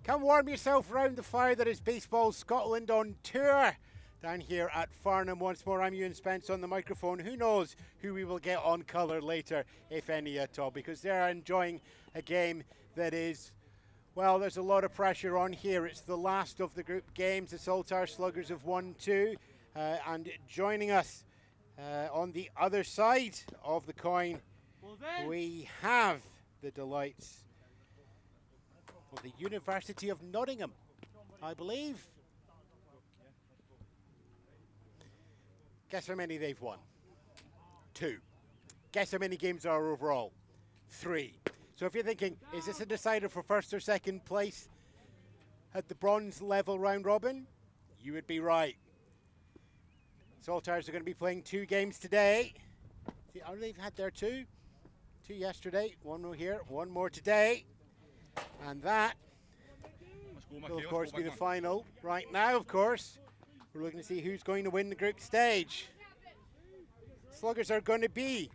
Come warm yourself round the fire that is Baseball Scotland on tour. Down here at Farnham once more, I'm Ewan Spence on the microphone. Who knows who we will get on colour later, if any at all, because they're enjoying a game that is, well, there's a lot of pressure on here. It's the last of the group games. The Saltire Sluggers have won 2, and joining us on the other side of the coin, we have the delights of the University of Nottingham, I believe. Guess how many they've won? 2. Guess how many games are overall? 3. So if you're thinking, is this a decider for first or second place at the bronze level round robin? You would be right. Saltires are going to be playing 2 games today. They've had their 2 yesterday, 1 more here, 1 more today. And that will, of course, be the final. Right now, of course, we're looking to see who's going to win the group stage. Sluggers are going to be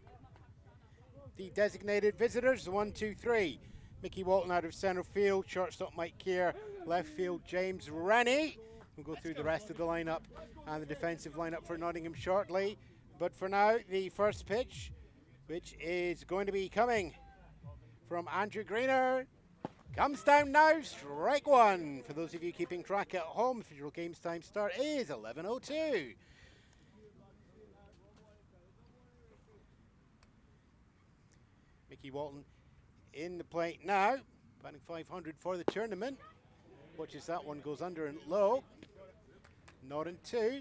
the designated visitors, 1, 2, 3. Mickey Walton out of centre field, shortstop Mike Keir, left field James Rennie. We'll go through the rest of the lineup and the defensive lineup for Nottingham shortly. But for now, the first pitch, which is going to be coming from Andrew Greener, comes down now, strike 1. For those of you keeping track at home, official games time start is 11:02. Mickey Walton in the plate now, batting 500 for the tournament. Watches that one goes under and low. Not in 2.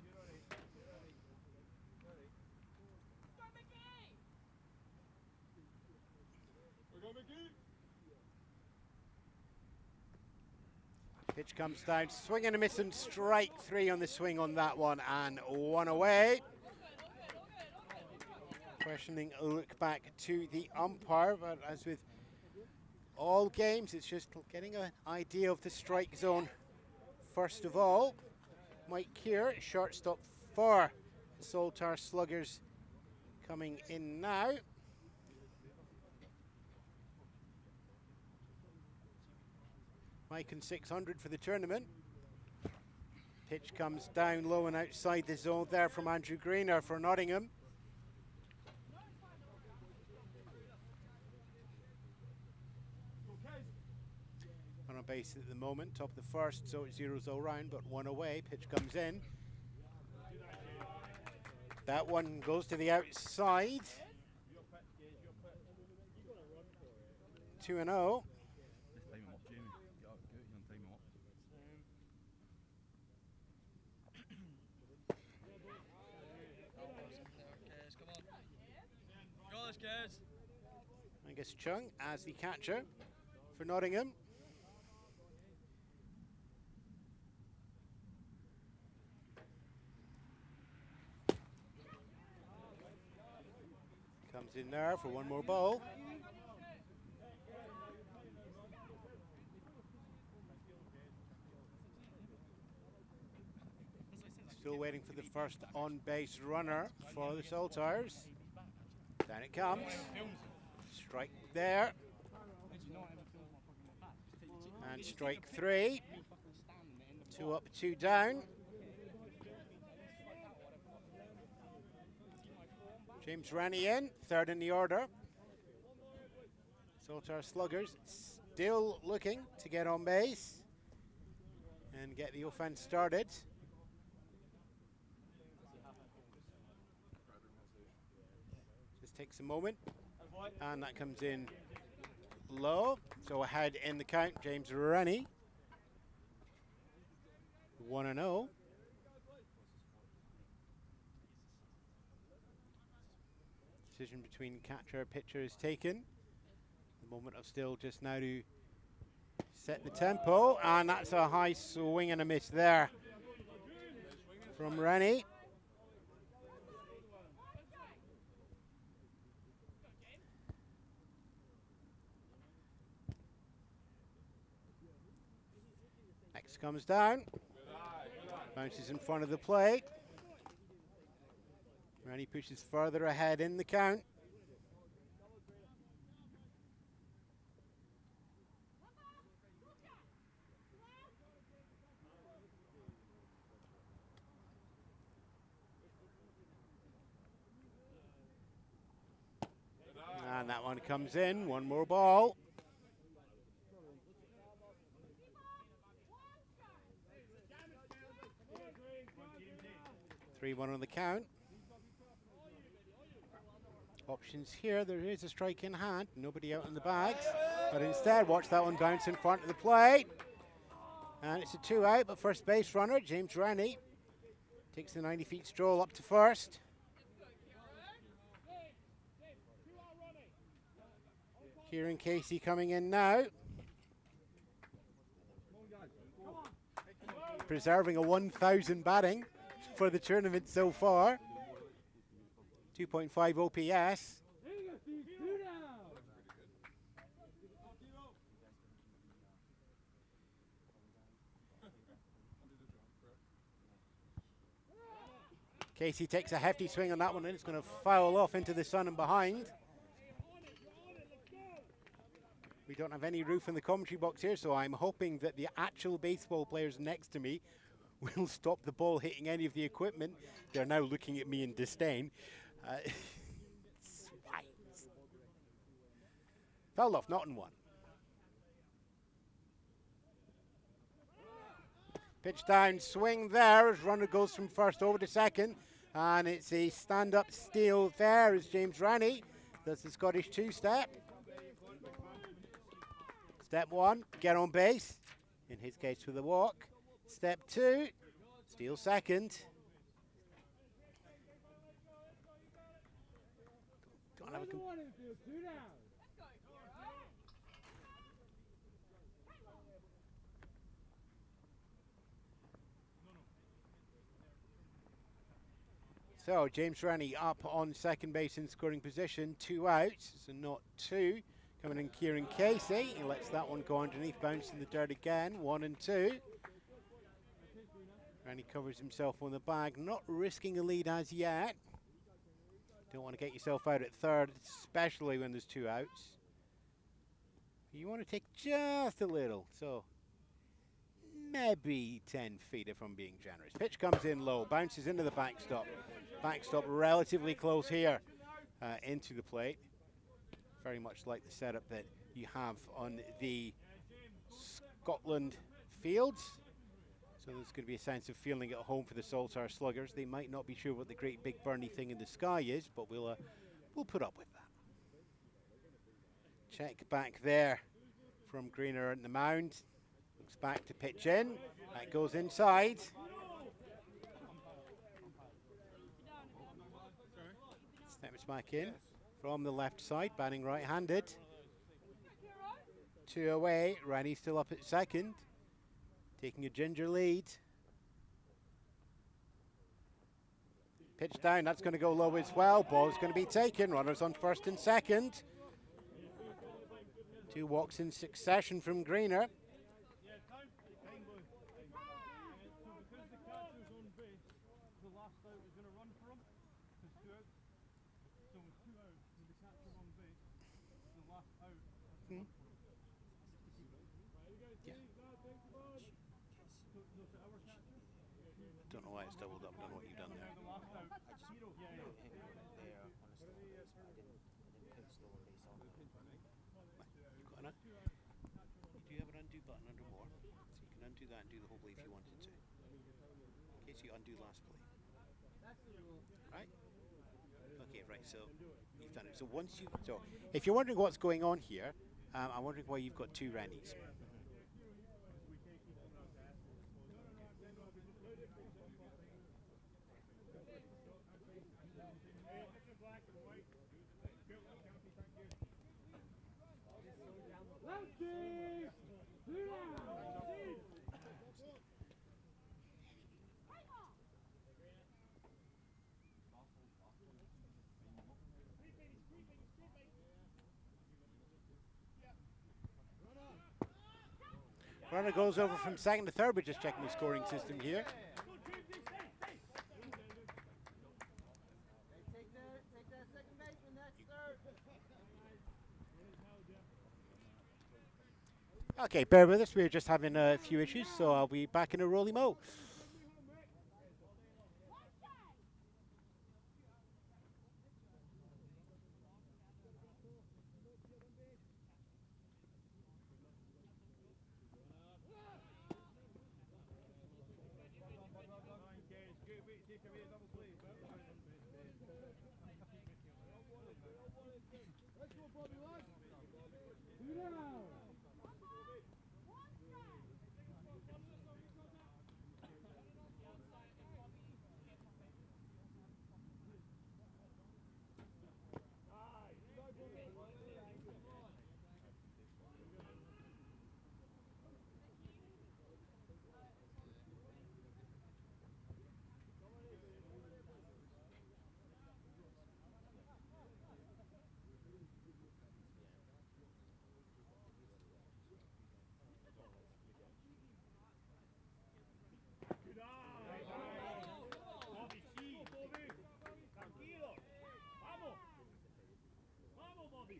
Pitch comes down, swing and a miss, and strike 3 on the swing on that one, and 1 away. Questioning a look back to the umpire, but as with all games, it's just getting an idea of the strike zone first of all. Mike Keir, shortstop for the Saltire Sluggers, coming in now. Mike and 600 for the tournament. Pitch comes down low and outside the zone there from Andrew Greener for Nottingham. On base at the moment, top of the first, so it's 0-0 round, but 1 away. Pitch comes in. That one goes to the outside. 2-0. Angus Chung as the catcher for Nottingham. Comes in there for 1 more ball. Still waiting for the first on-base runner for the Saltires. Down it comes. Strike there. And strike 3. 2 up, 2 down. James Rennie in, 3rd in the order. Saltire Sluggers still looking to get on base and get the offense started. Just takes a moment, and that comes in low. So ahead in the count, James Rennie. 1-0. Decision between catcher and pitcher is taken. The moment of still just now to set the tempo, and that's a high swing and a miss there from Rennie. Next comes down, bounces in front of the plate. Rennie pushes further ahead in the count. And that one comes in. One more ball. 3-1 on the count. Options here. There is a strike in hand. Nobody out in the bags. But instead, watch that one bounce in front of the plate. And it's a 2 out, but first base runner, James Rennie, takes the 90 feet stroll up to first. Kieran Casey coming in now. Preserving a 1,000 batting for the tournament so far. 2.5 OPS. Casey takes a hefty swing on that one and it's going to foul off into the sun and behind. We don't have any roof in the commentary box here, so I'm hoping that the actual baseball players next to me will stop the ball hitting any of the equipment. They're now looking at me in disdain. Fouled off, not in one. Pitch down, swing there as runner goes from first over to second. And it's a stand-up steal there as James Rennie does the Scottish two-step. Step one, get on base. In his case with a walk. Step two, steal second. Don't have a So James Rennie up on second base in scoring position, 2 outs, so not 2. Coming in Kieran Casey, he lets that one go underneath, bounce in the dirt again, 1 and 2. Rennie covers himself on the bag, not risking a lead as yet. Don't want to get yourself out at third, especially when there's 2 outs. You want to take just a little, so maybe 10 feet if I'm being generous. Pitch comes in low, bounces into the backstop. Backstop relatively close here into the plate. Very much like the setup that you have on the Scotland fields. So there's going to be a sense of feeling at home for the Saltire Sluggers. They might not be sure what the great big burny thing in the sky is, but we'll put up with that. Check back there from Greener at the mound. Looks back to pitch in. That goes inside. Steps back in from the left side, batting right-handed. 2 away, Rennie still up at second, taking a ginger lead. Pitch down, that's going to go low as well. Ball's going to be taken, runners on first and second. 2 walks in succession from Greener. Don't know why it's doubled up. Don't know what you've done there. You do have an undo button under more, so you can undo that and do the whole play if you wanted to. In case you undo last play. Right? Okay, right, so you've done it. So if you're wondering what's going on here, I'm wondering why you've got 2 Rennies. Runner goes over from second to third. We're just checking the scoring system here. Okay, bear with us. We're just having a few issues, so I'll be back in a roly-mo.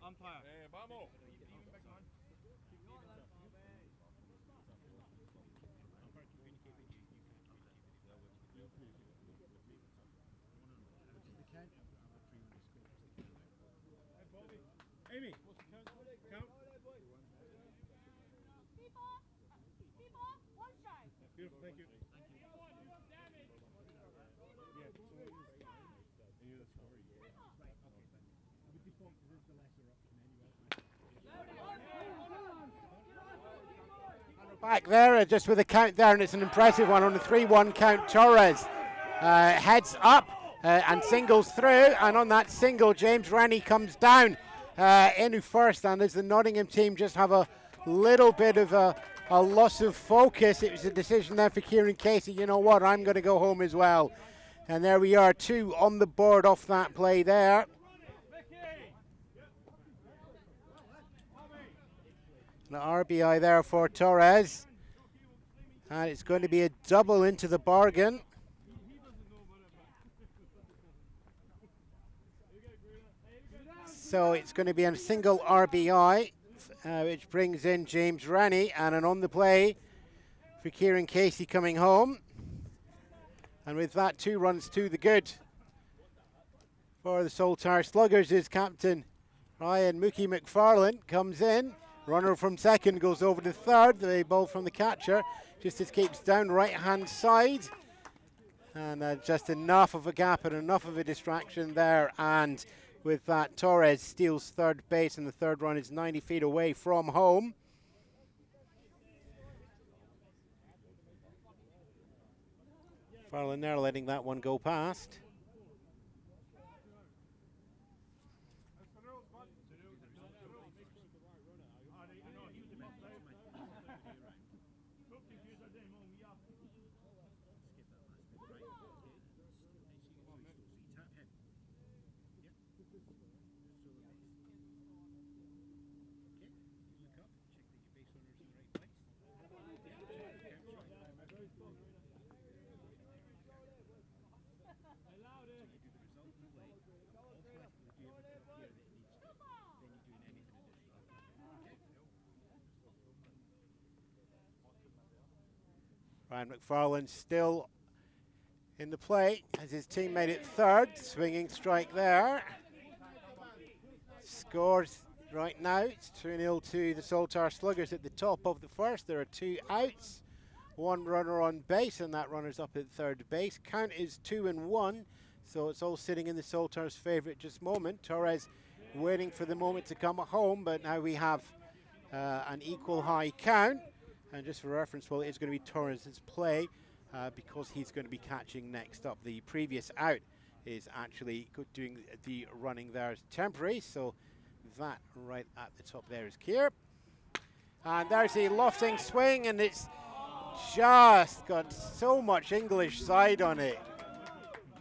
Umpire. Vamos. Amy, what's the count? Count. People, one strike. Beautiful, thank you. Yeah, so you're the scorer. Right, okay. With default, this is the lesser option anyway. Back there, just with a count there, and it's an impressive one on a 3-1 count. Torres heads up and singles through, and on that single, James Rennie comes down in first, and as the Nottingham team just have a little bit of a loss of focus, it was a decision there for Kieran Casey. You know what, I'm going to go home as well. And there we are, 2 on the board off that play there. The RBI there for Torres, and it's going to be a double into the bargain. So it's going to be a single RBI, which brings in James Rennie, and an on the play for Kieran Casey coming home. And with that, 2 runs to the good for the Saltire Sluggers. His captain, Ryan Mookie McFarlane, comes in. Runner from second goes over to third. The ball from the catcher just escapes down right-hand side. And just enough of a gap and enough of a distraction there. And with that, Torres steals third base, and the third run is 90 feet away from home. Farland there letting that one go past. Ryan McFarlane still in the play as his teammate at third, swinging strike there. Scores right now, it's 2-0 to the Saltire Sluggers at the top of the first. There are 2 outs, 1 runner on base, and that runner's up at third base. Count is 2-1, so it's all sitting in the Saltire's favour at this moment. Torres waiting for the moment to come home, but now we have an equal high count. And just for reference, well, it's going to be Torres' play because he's going to be catching next up. The previous out is actually doing the running there as temporary, so that right at the top there is clear. And there's a lofting swing, and it's just got so much English side on it.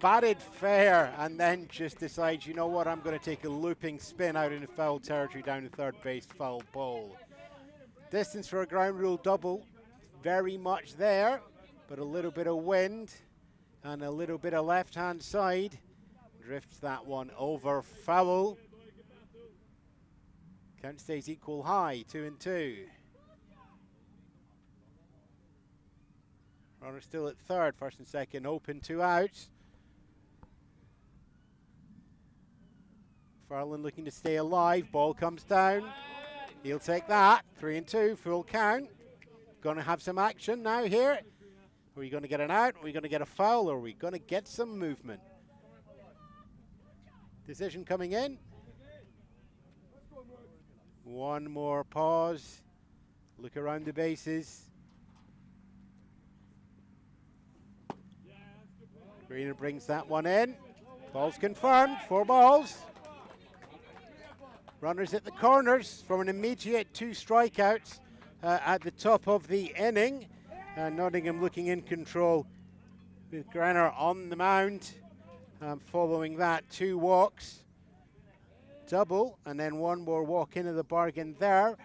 Batted fair, and then just decides, you know what, I'm going to take a looping spin out in the foul territory down the third base, foul ball. Distance for a ground rule double, very much there, but a little bit of wind and a little bit of left-hand side drifts that one over foul. Count stays equal high, 2-2. Runner still at third, first and second open, 2 outs. Farland looking to stay alive, ball comes down. He'll take that, 3-2, full count. Going to have some action now here Are we going to get an out? Are we going to get a foul? Or are we going to get some movement? Decision coming in. One more pause. Look around the bases. Greener brings that one in. Ball's confirmed. 4 balls. Runners at the corners from an immediate 2 strikeouts at the top of the inning. Nottingham looking in control with Grenner on the mound. Following that, 2 walks. Double, and then 1 more walk into the bargain there.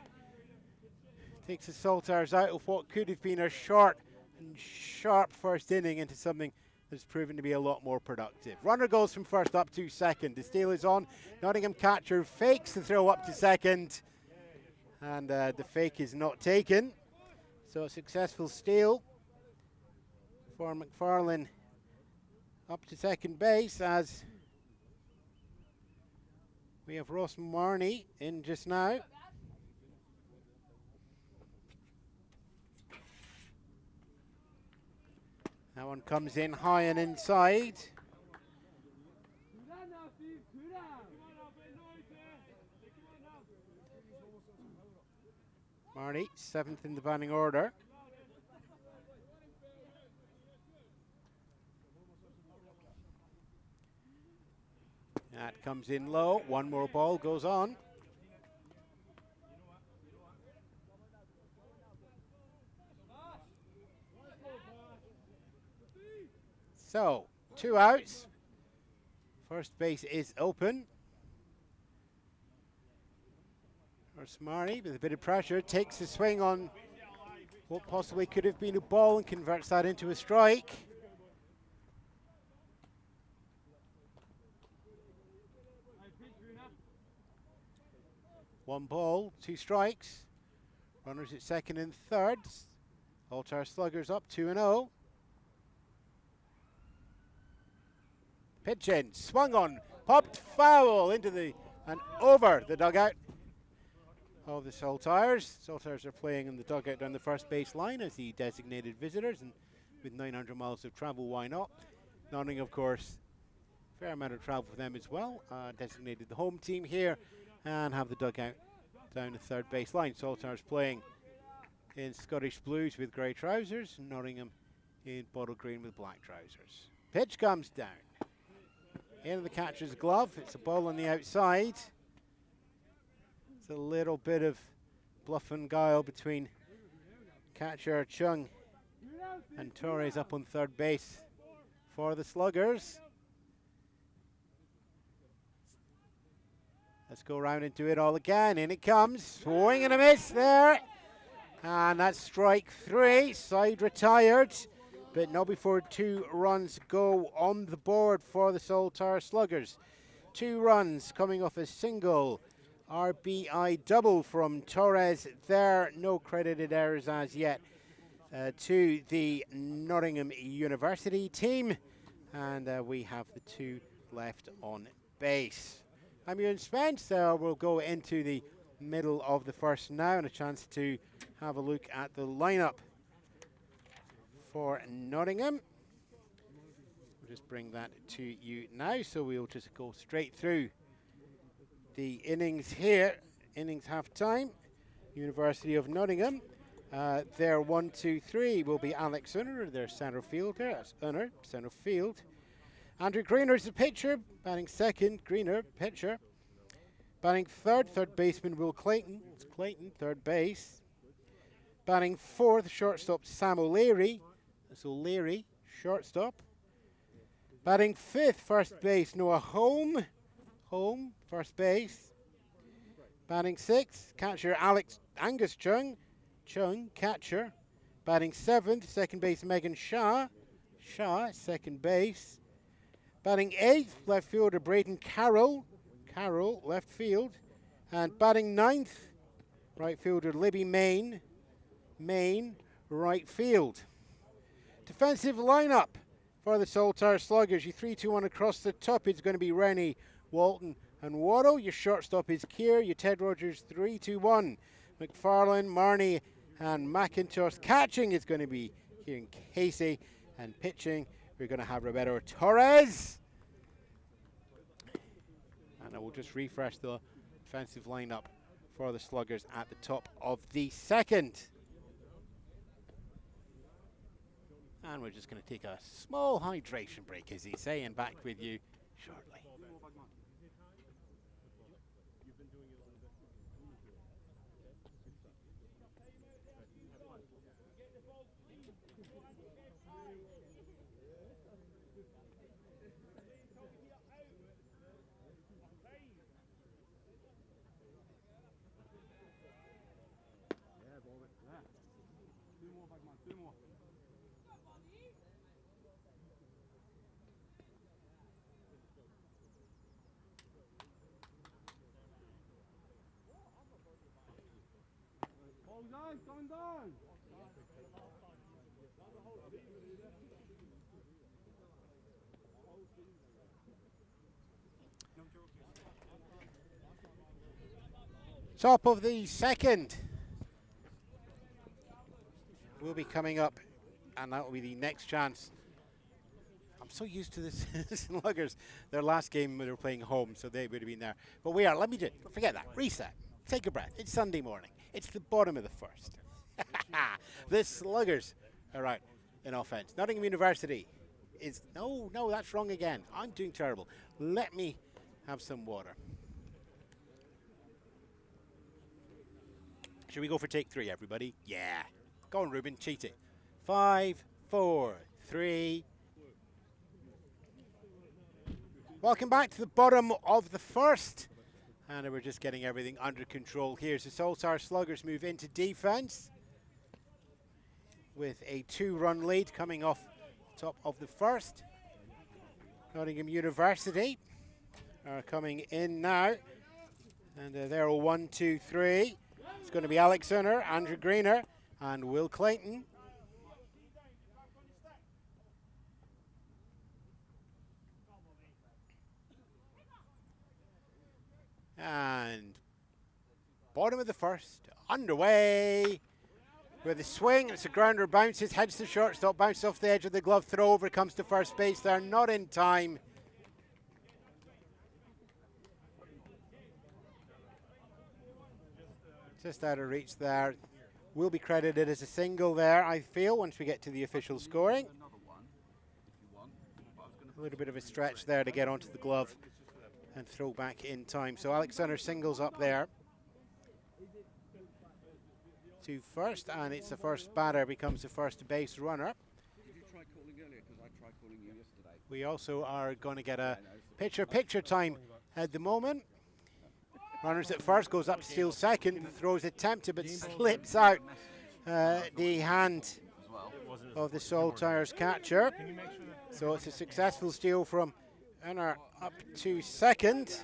Takes the Saltires out of what could have been a short and sharp first inning into something that's proven to be a lot more productive. Runner goes from first up to second. The steal is on. Nottingham catcher fakes the throw up to second, and the fake is not taken. So a successful steal for McFarlane up to second base, as we have Ross Marnie in just now. That one comes in high and inside. Marnie, 7th in the batting order. That comes in low. 1 more ball goes on. So, 2 outs. First base is open. Marnie, with a bit of pressure, takes the swing on what possibly could have been a ball and converts that into a strike. One ball, 2 strikes. Runners at second and third. Saltire Sluggers up 2-0. Pitch in, swung on, popped foul into the and over the dugout of the Saltires. Saltires are playing in the dugout down the first base line as the designated visitors, and with 900 miles of travel, why not? Nottingham, of course, fair amount of travel for them as well. Designated the home team here and have the dugout down the third base line. Saltires playing in Scottish blues with grey trousers, Nottingham in bottle green with black trousers. Pitch comes down. Into the catcher's glove. It's a ball on the outside. It's a little bit of bluff and guile between catcher Chung and Torres up on third base for the Sluggers. Let's go round and do it all again. In it comes. Swing and a miss there. And that's strike 3. Side retired. But not before 2 runs go on the board for the Saltire Sluggers. 2 runs coming off a single RBI double from Torres there. No credited errors as yet to the Nottingham University team. And we have the 2 left on base. I'm Ewan Spence. We'll go into the middle of the first now and a chance to have a look at the lineup for Nottingham. We'll just bring that to you now, so we'll just go straight through the innings here. Innings half time. University of Nottingham. Their 1, 2, 3 will be Alex Unner, their centre fielder. That's Unner, centre field. Andrew Greener is the pitcher, batting second. Greener, pitcher. Batting third baseman Will Clayton. It's Clayton, third base. Batting fourth, shortstop Sam O'Leary. That's O'Leary, shortstop. Batting fifth, first base Noah Holm. Holm, first base. Batting sixth, catcher Angus Chung. Chung, catcher. Batting seventh, second base Megan Shah. Shah, second base. Batting eighth, left fielder Braden Carroll. Carroll, left field. And batting ninth, right fielder Libby Main. Main, right field. Defensive lineup for the Saltire Sluggers. Your 3-2-1 across the top. It's going to be Rennie, Walton, and Waddle. Your shortstop is Keir. Your Ted Rogers 3-2-1. McFarlane, Marnie, and McIntosh. Catching is going to be Kieran Casey. And pitching, we're going to have Roberto Torres. And I will just refresh the defensive lineup for the Sluggers at the top of the second. And we're just going to take a small hydration break, as they say, and back with you shortly. Going down. Top of the second will be coming up, and that will be the next chance. I'm so used to this Sluggers. Their last game they were playing home, so they would have been there. But we are, let me just forget that. Reset. Take a breath. It's Sunday morning. It's the bottom of the first. The Sluggers are out in offense. Nottingham University is, no, that's wrong again. I'm doing terrible. Let me have some water. Should we go for take 3, everybody? Yeah. Go on, Ruben, cheat it. 5, 4, 3. Welcome back to the bottom of the first. And we're just getting everything under control here. So Saltire Sluggers move into defense with a 2-run lead coming off top of the first. Nottingham University are coming in now. And they're all 1, 2, 3. It's going to be Alex Unner, Andrew Greener, and Will Clayton. And bottom of the first, underway with a swing. It's a grounder, bounces, heads to shortstop, bounces off the edge of the glove, throw over, comes to first base. They're not in time. Just out of reach there. Will be credited as a single there, I feel, once we get to the official scoring. A little bit of a stretch there to get onto the glove and throw back in time. So Alexander singles up there to first, and it's the first batter becomes the first base runner. Did you try calling earlier? Because I tried calling you yesterday. We also are going to get a picture time at the moment. Runners at first, goes up to steal second, the throw is attempted but slips out the hand of the Saltires catcher. So it's a successful steal from Unner up to second.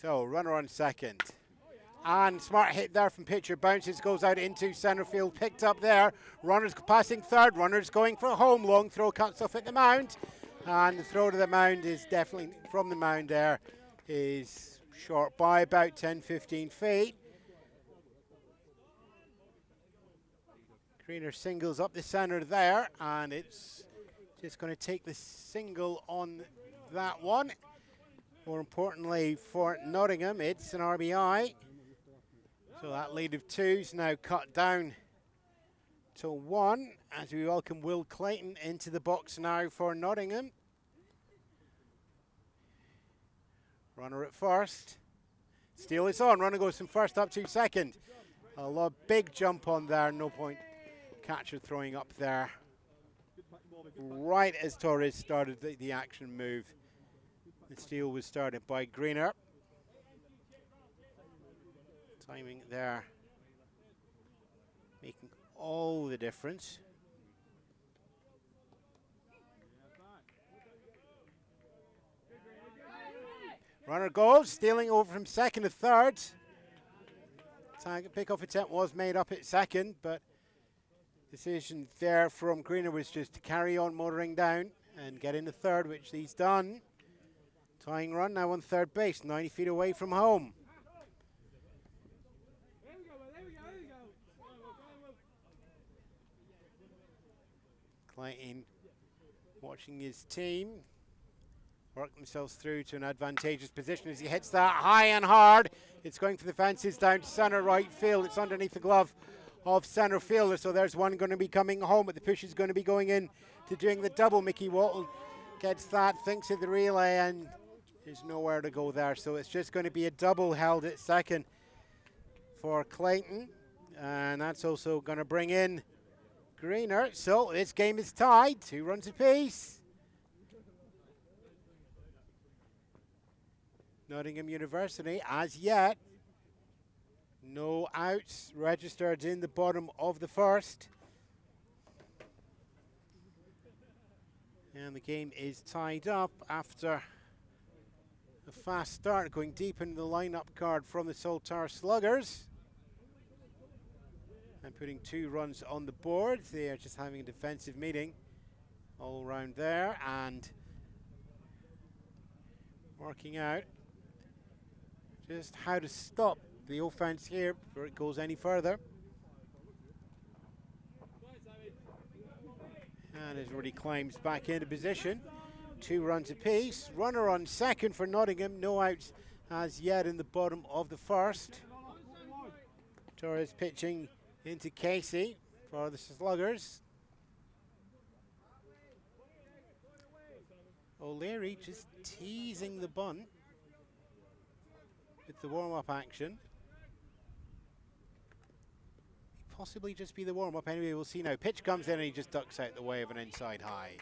So runner on second. And smart hit there from pitcher, bounces, goes out into centre field, picked up there. Runners passing third, runners going for home, long throw cuts off at the mound. And the throw to the mound is definitely, from the mound there, is short by about 10-15 feet. Greener singles up the centre there, and it's just going to take the single on that one. More importantly for Nottingham, it's an RBI. So that lead of 2 is now cut down to 1 as we welcome Will Clayton into the box now for Nottingham. Runner at first. Steal is on. Runner goes from first up to second. A big jump on there. No point. Catcher throwing up there. Right as Torres started the action move. The steal was started by Greener. Timing there making all the difference. Runner goes, stealing over from second to third. Pick-off attempt was made up at second, but decision there from Greener was just to carry on motoring down and get in the third, which he's done. Tying run now on third base, 90 feet away from home. Clayton watching his team work themselves through to an advantageous position as he hits that high and hard. It's going for the fences down to centre right field. It's underneath the glove of centre fielder, so there's one going to be coming home, but the push is going to be going in to doing the double. Mickey Walton gets that, thinks of the relay, and there's nowhere to go there, so it's just going to be a double held at second for Clayton, and that's also going to bring in Greener. So this game is tied, 2 runs apiece. Nottingham University, as yet, no outs registered in the bottom of the first. And the game is tied up after a fast start, going deep into the lineup card from the Saltire Sluggers. And putting 2 runs on the board. They are just having a defensive meeting all around there and working out just how to stop the offense here before it goes any further. And as Rudy climbs back into position, 2 runs apiece. Runner on second for Nottingham, no outs as yet in the bottom of the first. Torres pitching into Casey for the Sluggers. O'Leary just teasing the bunt with the warm-up action. Possibly just be the warm-up. Anyway, we'll see now. Pitch comes in and he just ducks out the way of an inside high.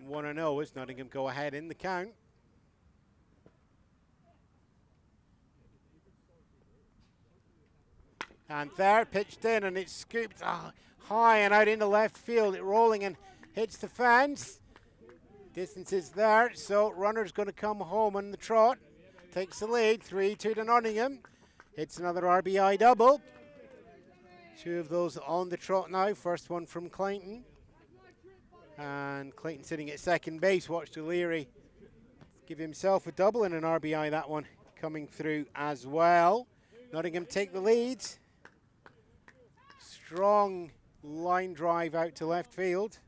1-0 as Nottingham go ahead in the count. And there, pitched in and it's scooped high and out into left field. It rolling and hits the fence. Distance is there, so runner's going to come home on the trot. Takes the lead, 3-2 to Nottingham. It's another RBI double. 2 of those on the trot now. First one from Clayton. And Clayton sitting at second base. Watched O'Leary give himself a double and an RBI, that one coming through as well. Nottingham take the lead. Strong line drive out to left field.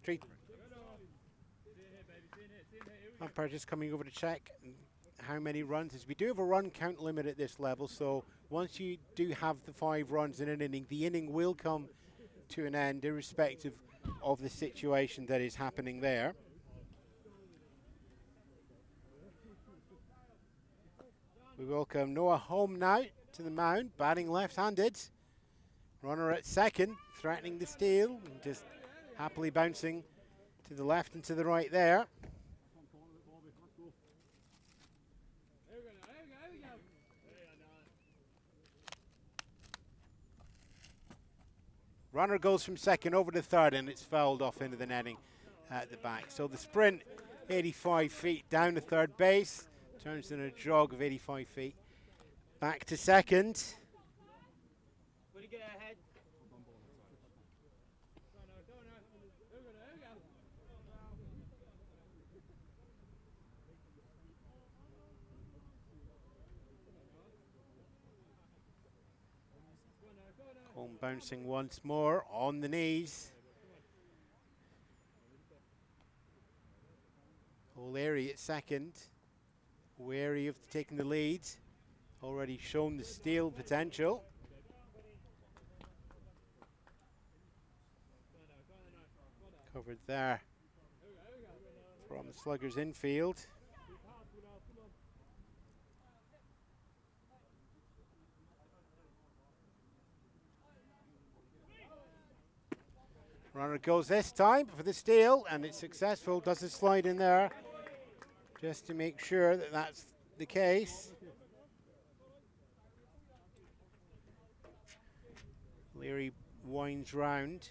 Three. Umpire just coming over to check how many runs. As we do have a run count limit at this level, so once you do have the 5 runs in an inning, the inning will come to an end irrespective of the situation that is happening there. We welcome Noah home now to the mound, batting left-handed. Runner at second, threatening the steal, and just happily bouncing to the left and to the right there. Runner goes from second over to third and it's fouled off into the netting at the back. So the sprint, 85 feet down to third base, turns in a jog of 85 feet back to second. Home bouncing once more on the knees. O'Leary at second, wary of taking the lead. Already shown the steal potential. Covered there from the Sluggers infield. Runner goes this time for the steal, and it's successful. Does a slide in there just to make sure that that's the case. Leary winds round.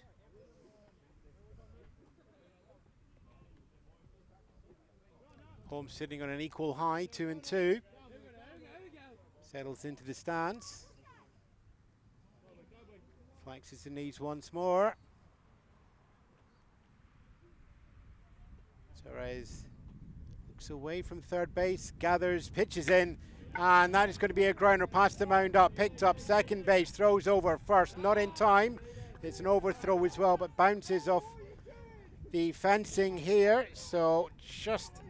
Home sitting on an equal high, 2-2. Settles into the stance. Flexes the knees once more. Torres looks away from third base, gathers, pitches in, and that is going to be a grounder past the mound up. Picked up second base, throws over first, not in time. It's an overthrow as well, but bounces off the fencing here, so just...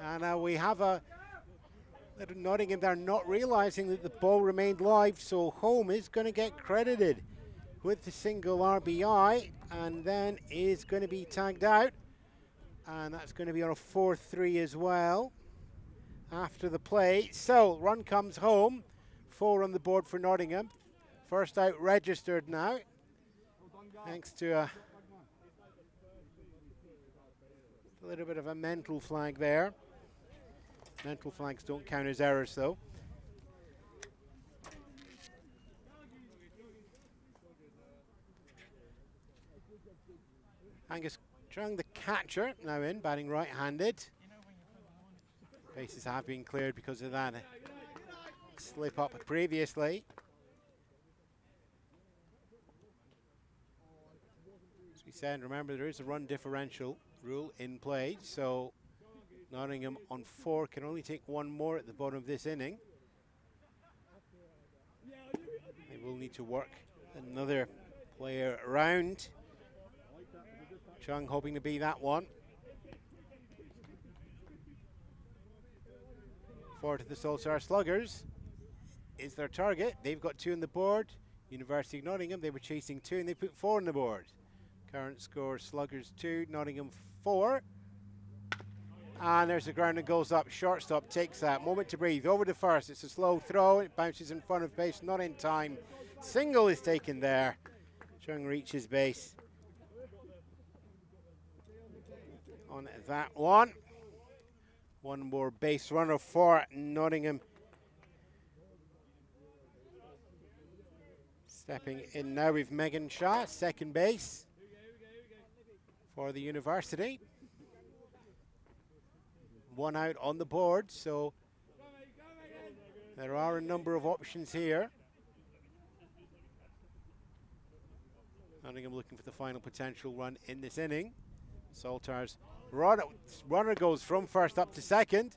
And we have a little Nottingham there not realising that the ball remained live, so Home is going to get credited with the single RBI, and then is going to be tagged out, and that's going to be on a 4-3 as well after the play. So run comes Home, 4 on the board for Nottingham. First out registered now, thanks to a little bit of a mental flag there. Mental flags don't count as errors though. Angus Chung, the catcher, now in, batting right-handed. Bases have been cleared because of that slip up previously. As we said, remember there is a run differential rule in play, so Nottingham on 4 can only take one more at the bottom of this inning. They will need to work another player around. Chung hoping to be that one. 4 to the Saltire Sluggers is their target. They've got 2 on the board. University of Nottingham, they were chasing 2 and they put 4 on the board. Current score, Sluggers 2, Nottingham 4. And there's the ground that goes up. Shortstop takes that. Moment to breathe. Over to first. It's a slow throw. It bounces in front of base. Not in time. Single is taken there. Chung reaches base on that one. One more base runner for Nottingham. Stepping in now with Megan Shaw, second base for the University. 1 out on the board, so there are a number of options here. Nottingham looking for the final potential run in this inning. Saltires runner goes from first up to second.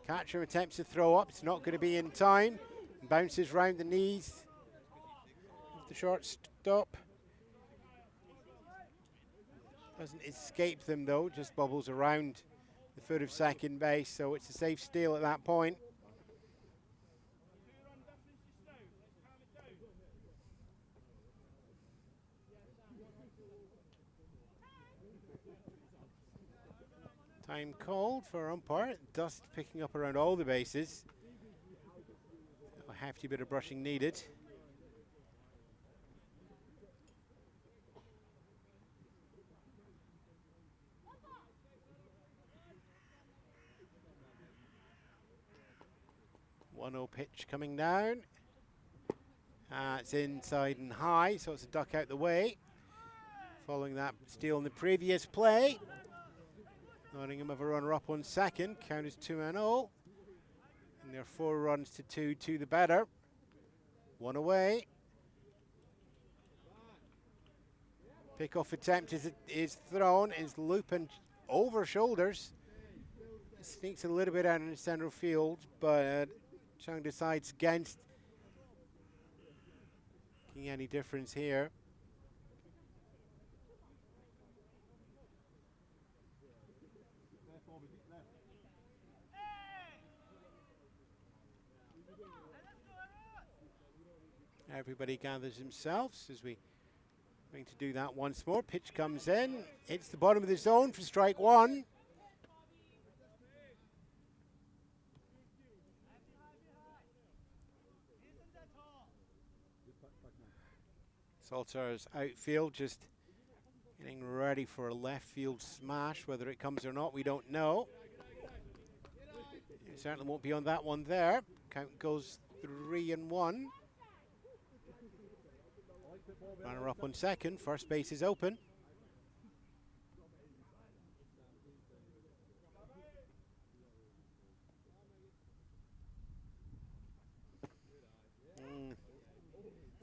Catcher attempts to throw up. It's not going to be in time. Bounces round the knees of the shortstop. Doesn't escape them though, just bubbles around the foot of second base, so it's a safe steal at that point. Time called for umpire. Dust picking up around all the bases. A hefty bit of brushing needed. One-0 pitch coming down. It's inside and high, so it's a duck out the way. Following that steal in the previous play. Nottingham have a runner up on second. Count is 2-0. And they're 4 runs to 2 to the batter. 1 away. Pickoff attempt is thrown. Is Lupin over shoulders. Sneaks a little bit out in the central field, but Chung decides against making any difference here. Everybody gathers themselves as we going to do that once more. Pitch comes in. It's the bottom of the zone for strike 1. Saltire's outfield just getting ready for a left field smash. Whether it comes or not, we don't know. It certainly won't be on that one there. Count goes 3-1. Runner up on second. First base is open.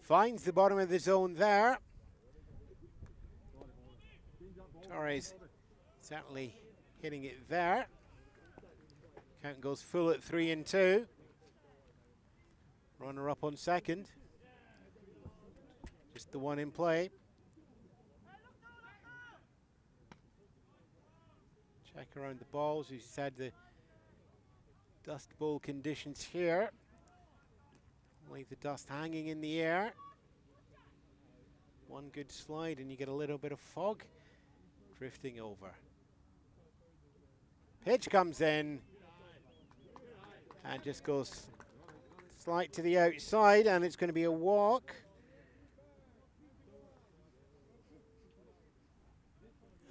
Finds the bottom of the zone there. Torres certainly hitting it there. Count goes full at 3-2. Runner up on second. Just the one in play. Check around the balls. As you said, the dust bowl conditions here. Leave the dust hanging in the air. One good slide and you get a little bit of fog drifting over. Pitch comes in and just goes slight to the outside, and it's going to be a walk.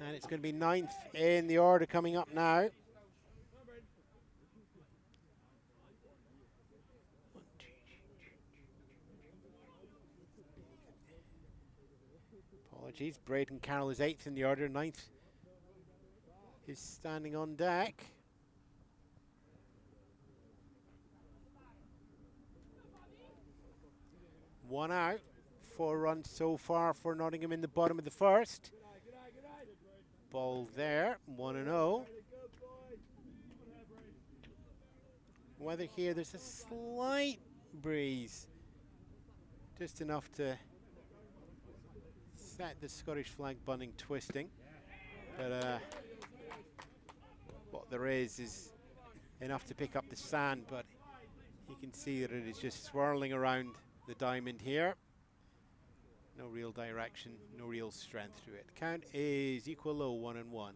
And it's going to be 9th in the order coming up now. Apologies, Braden Carroll is 8th in the order, 9th is standing on deck. One out, 4 runs so far for Nottingham in the bottom of the first. Ball there, 1-0. Weather here, there's a slight breeze, just enough to set the Scottish flag bunting twisting. But what there is enough to pick up the sand, but you can see that it is just swirling around the diamond here. No real direction, no real strength to it. Count is equal low, 1-1.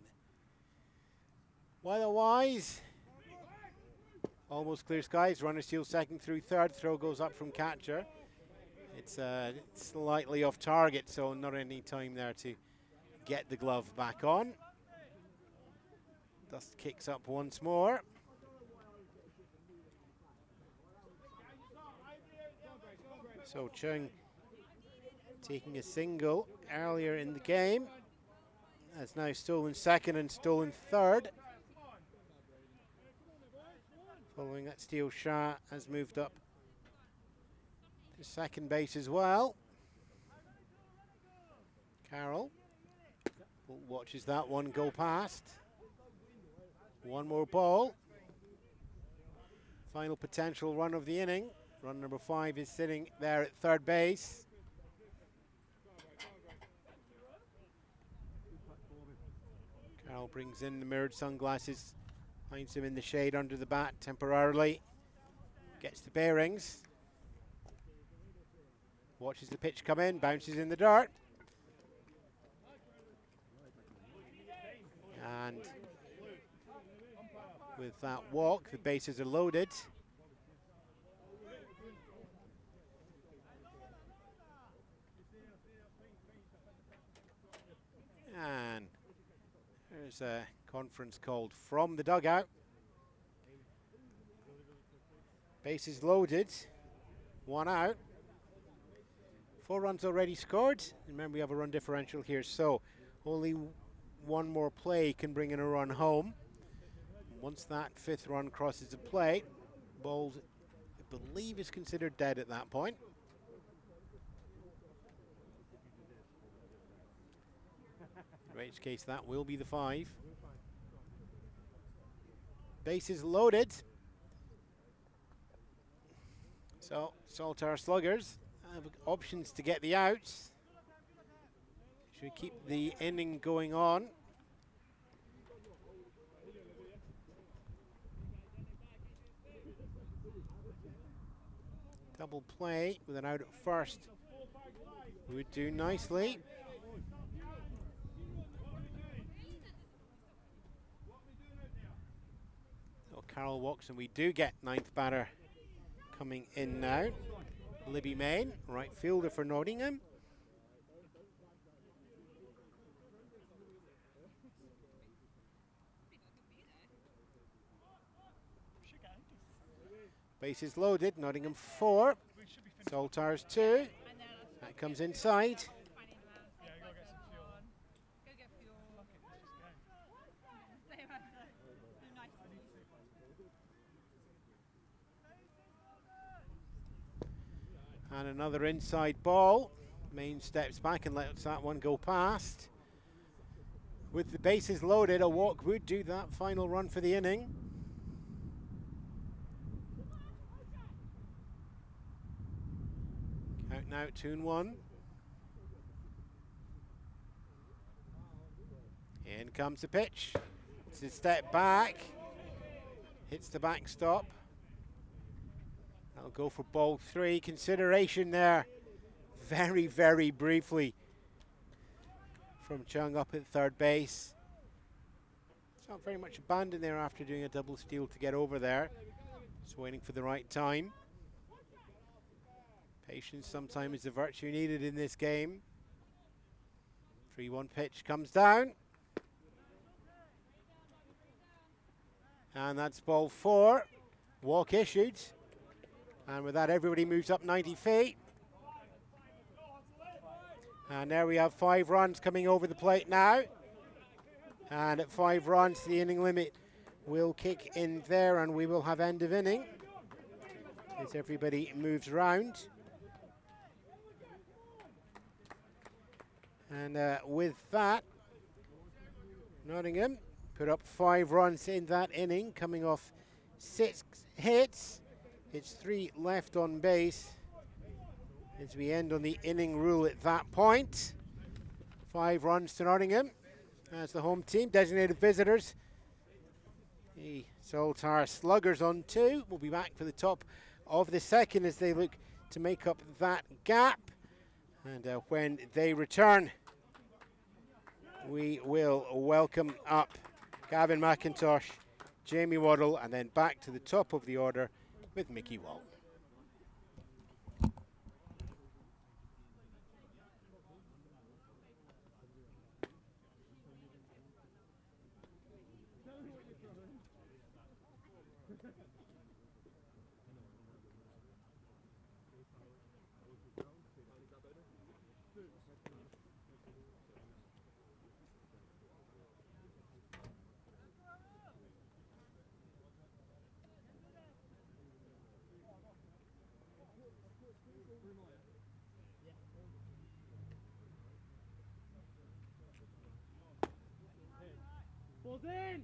Weather-wise, almost clear skies. Runner steals second through third. Throw goes up from catcher. It's slightly off target, so not any time there to get the glove back on. Dust kicks up once more. So Chung taking a single earlier in the game has now stolen second and stolen third. Following that, Steele Shah has moved up to second base as well. Carroll watches that one go past. One more ball. Final potential run of the inning. Run number 5 is sitting there at third base. Carroll brings in the mirrored sunglasses, finds him in the shade under the bat temporarily, gets the bearings, watches the pitch come in, bounces in the dirt. And with that walk, the bases are loaded. And there's a conference called from the dugout. Bases loaded, 1 out. 4 runs already scored. Remember, we have a run differential here, so only one more play can bring in a run home. Once that 5th run crosses the plate, ball, I believe, is considered dead at that point. In which case, that will be the 5. Bases loaded. So, Saltire Sluggers have options to get the outs. Should keep the inning going on. Double play with an out at first would do nicely. So Carroll walks, and we do get 9th batter coming in now. Libby Main, right fielder for Nottingham. Bases loaded, Nottingham 4, Saltires 2. That comes inside. And another inside ball. Main steps back and lets that one go past. With the bases loaded, a walk would do that final run for the inning. Count now 2-1. In comes the pitch. It's a step back. Hits the backstop. That'll go for ball 3. Consideration there. Very, very briefly from Chung up at third base. It's not very much abandoned there after doing a double steal to get over there. Just waiting for the right time. Patience sometimes is the virtue needed in this game. 3-1 pitch comes down. And that's ball 4. Walk issued. And with that, everybody moves up 90 feet. And there we have 5 runs coming over the plate now. And at 5 runs, the inning limit will kick in there, and we will have end of inning as everybody moves around. And with that, Nottingham put up 5 runs in that inning, coming off 6 hits. It's 3 left on base as we end on the inning rule at that point. 5 runs to Nottingham as the home team. Designated visitors, the Saltire Sluggers on 2. We'll be back for the top of the second as they look to make up that gap. And when they return, we will welcome up Gavin McIntosh, Jamie Waddle, and then back to the top of the order with Mickey Wall. Ball's in!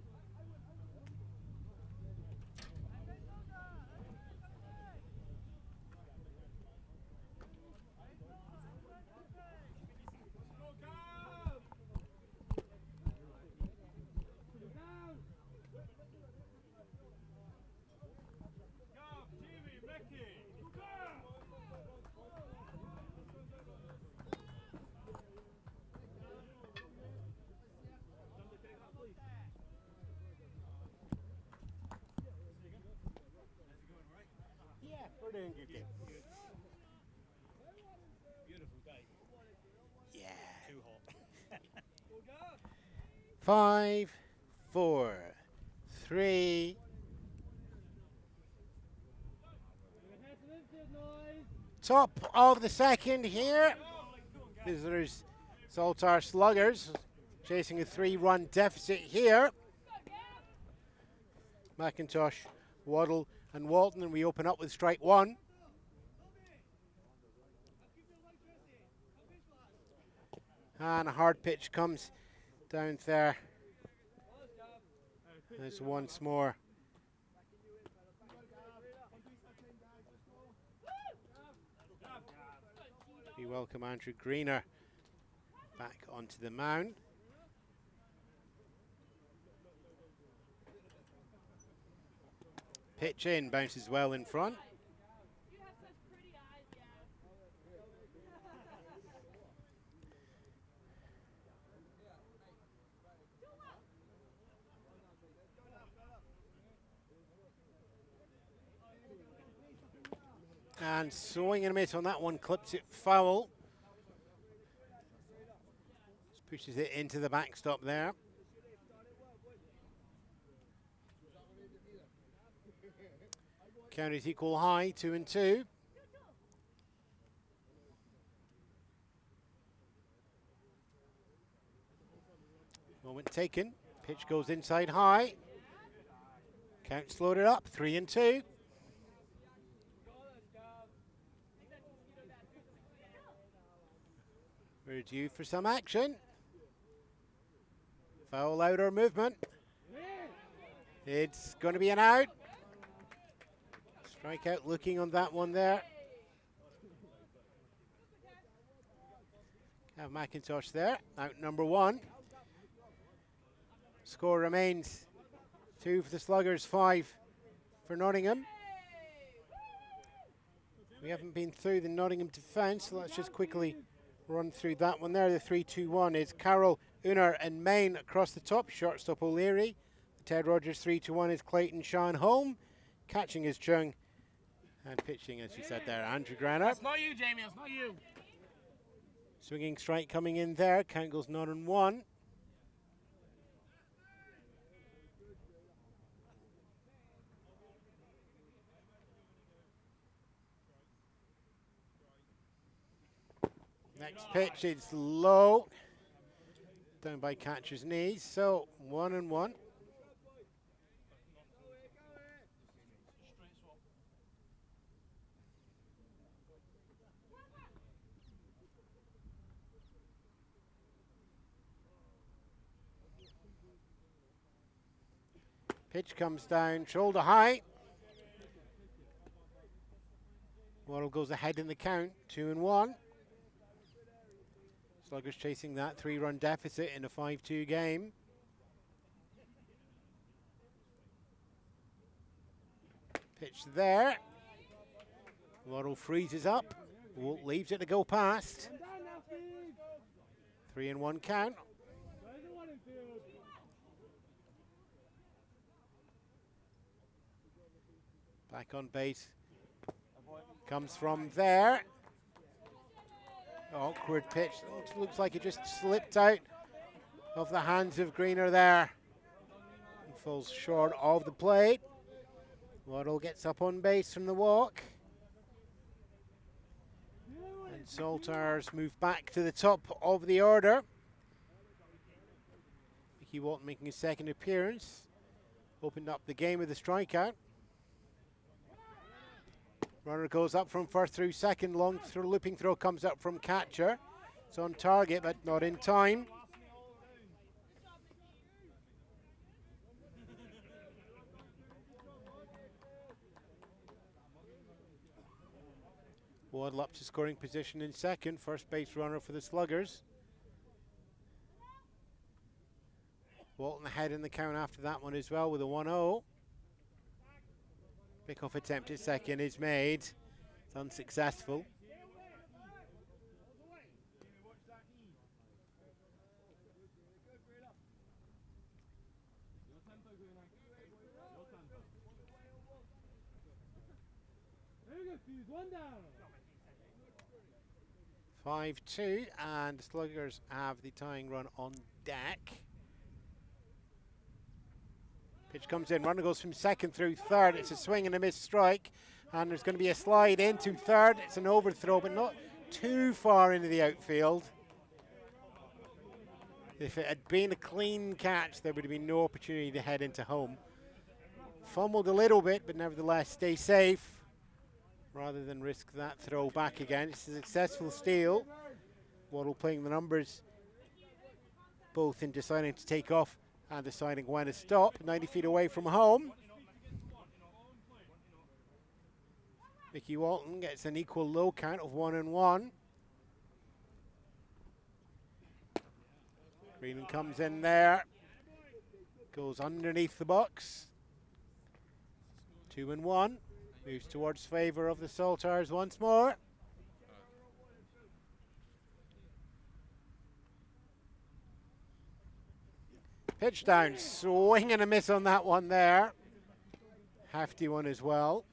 We're doing good game. Beautiful day. Yeah. Too hot. 5, 4, 3. Top of the second here. Visitors, Saltire Sluggers, chasing a 3-run deficit here. McIntosh, Waddle, and Walton, and we open up with strike 1. And a hard pitch comes down there. There's once more. We welcome Andrew Greener back onto the mound. Pitch in, bounces well in front. You have such pretty eyes, And swing and a miss on that one, clips it foul. Just pushes it into the backstop there. Count is equal high, 2-2. Moment taken. Pitch goes inside high. Count's loaded up, 3-2. We're due for some action. Foul out or movement. It's going to be an out. Strikeout looking on that one there. Have McIntosh there, out number 1. Score remains 2 for the Sluggers, 5 for Nottingham. We haven't been through the Nottingham defence, so let's just quickly run through that one there. The 3-2-1 is Carroll, Unar and Main across the top. Shortstop O'Leary. The Ted Rogers 3-2-1 is Clayton Sean Holm. Catching is Chung. And pitching, as you said there, Andrew Granner. That's not you, Jamie. That's not you. Swinging strike coming in there. Count goes 0-1. Next pitch is low. Down by catcher's knees. So 1-1. Pitch comes down, shoulder high. Waddle goes ahead in the count, 2-1. Sluggers chasing that 3-run deficit in a 5-2 game. Pitch there. Waddle freezes up. Walt leaves it to go past. 3-1 count. Back on base. Comes from there. Awkward pitch. Looks like it just slipped out of the hands of Greener there. And falls short of the plate. Waddle gets up on base from the walk. And Saltires move back to the top of the order. Mickey Walton making his second appearance. Opened up the game with a strikeout. Runner goes up from first through second. Long throw, looping throw comes up from catcher. It's on target, but not in time. Waddle up to scoring position in second. First base runner for the Sluggers. Walton ahead in the count after that one as well with a 1-0. Pick-off attempt at second is made. It's unsuccessful. One down. 5-2, and the Sluggers have the tying run on deck. Pitch comes in, runner goes from second through third. It's a swing and a miss strike, and there's going to be a slide into third. It's an overthrow, but not too far into the outfield. If it had been a clean catch, there would have been no opportunity to head into home. Fumbled a little bit, but nevertheless stay safe rather than risk that throw back again. It's a successful steal. Waddle playing the numbers, both in deciding to take off and deciding when to stop. 90 feet away from home. Mickey Walton gets an equal low count of 1-1. Greenan comes in there. Goes underneath the box. 2-1. Moves towards favour of the Saltires once more. Pitch down, swing and a miss on that one there. Hefty one as well.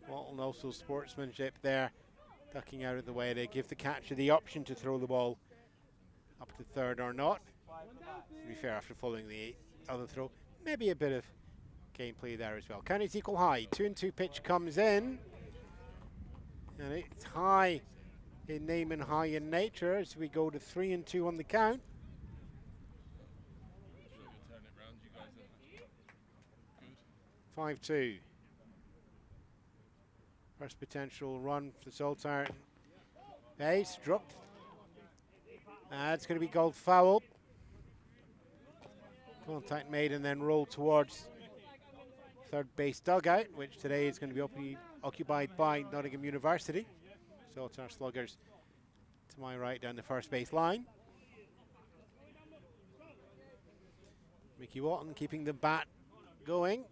Walton also sportsmanship there, ducking out of the way to give the catcher the option to throw the ball up to third or not. To be fair, after following the other throw, maybe a bit of gameplay there as well. Count is equal high. 2-2 pitch comes in. And it's high in name and high in nature as we go to 3-2 on the count. Turn it round, you guys are good. 5-2. First potential run for Saltire Base dropped. It's going to be goal foul. Contact made and then rolled towards third base dugout, which today is going to be occupied by Nottingham University. Saltire Sluggers to my right down the first base line. Mickey Walton keeping the bat going.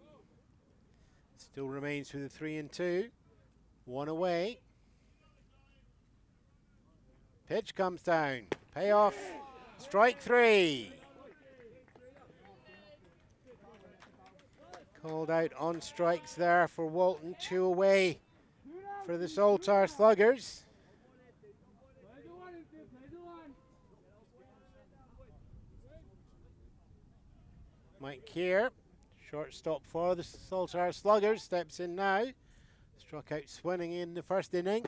Still remains with the 3-2. One away. Pitch comes down. Payoff. Strike 3. Called out on strikes there for Walton. 2 away for the Saltire Sluggers. Mike Keir, shortstop for the Saltire Sluggers, steps in now. Struck out swinging in the first inning.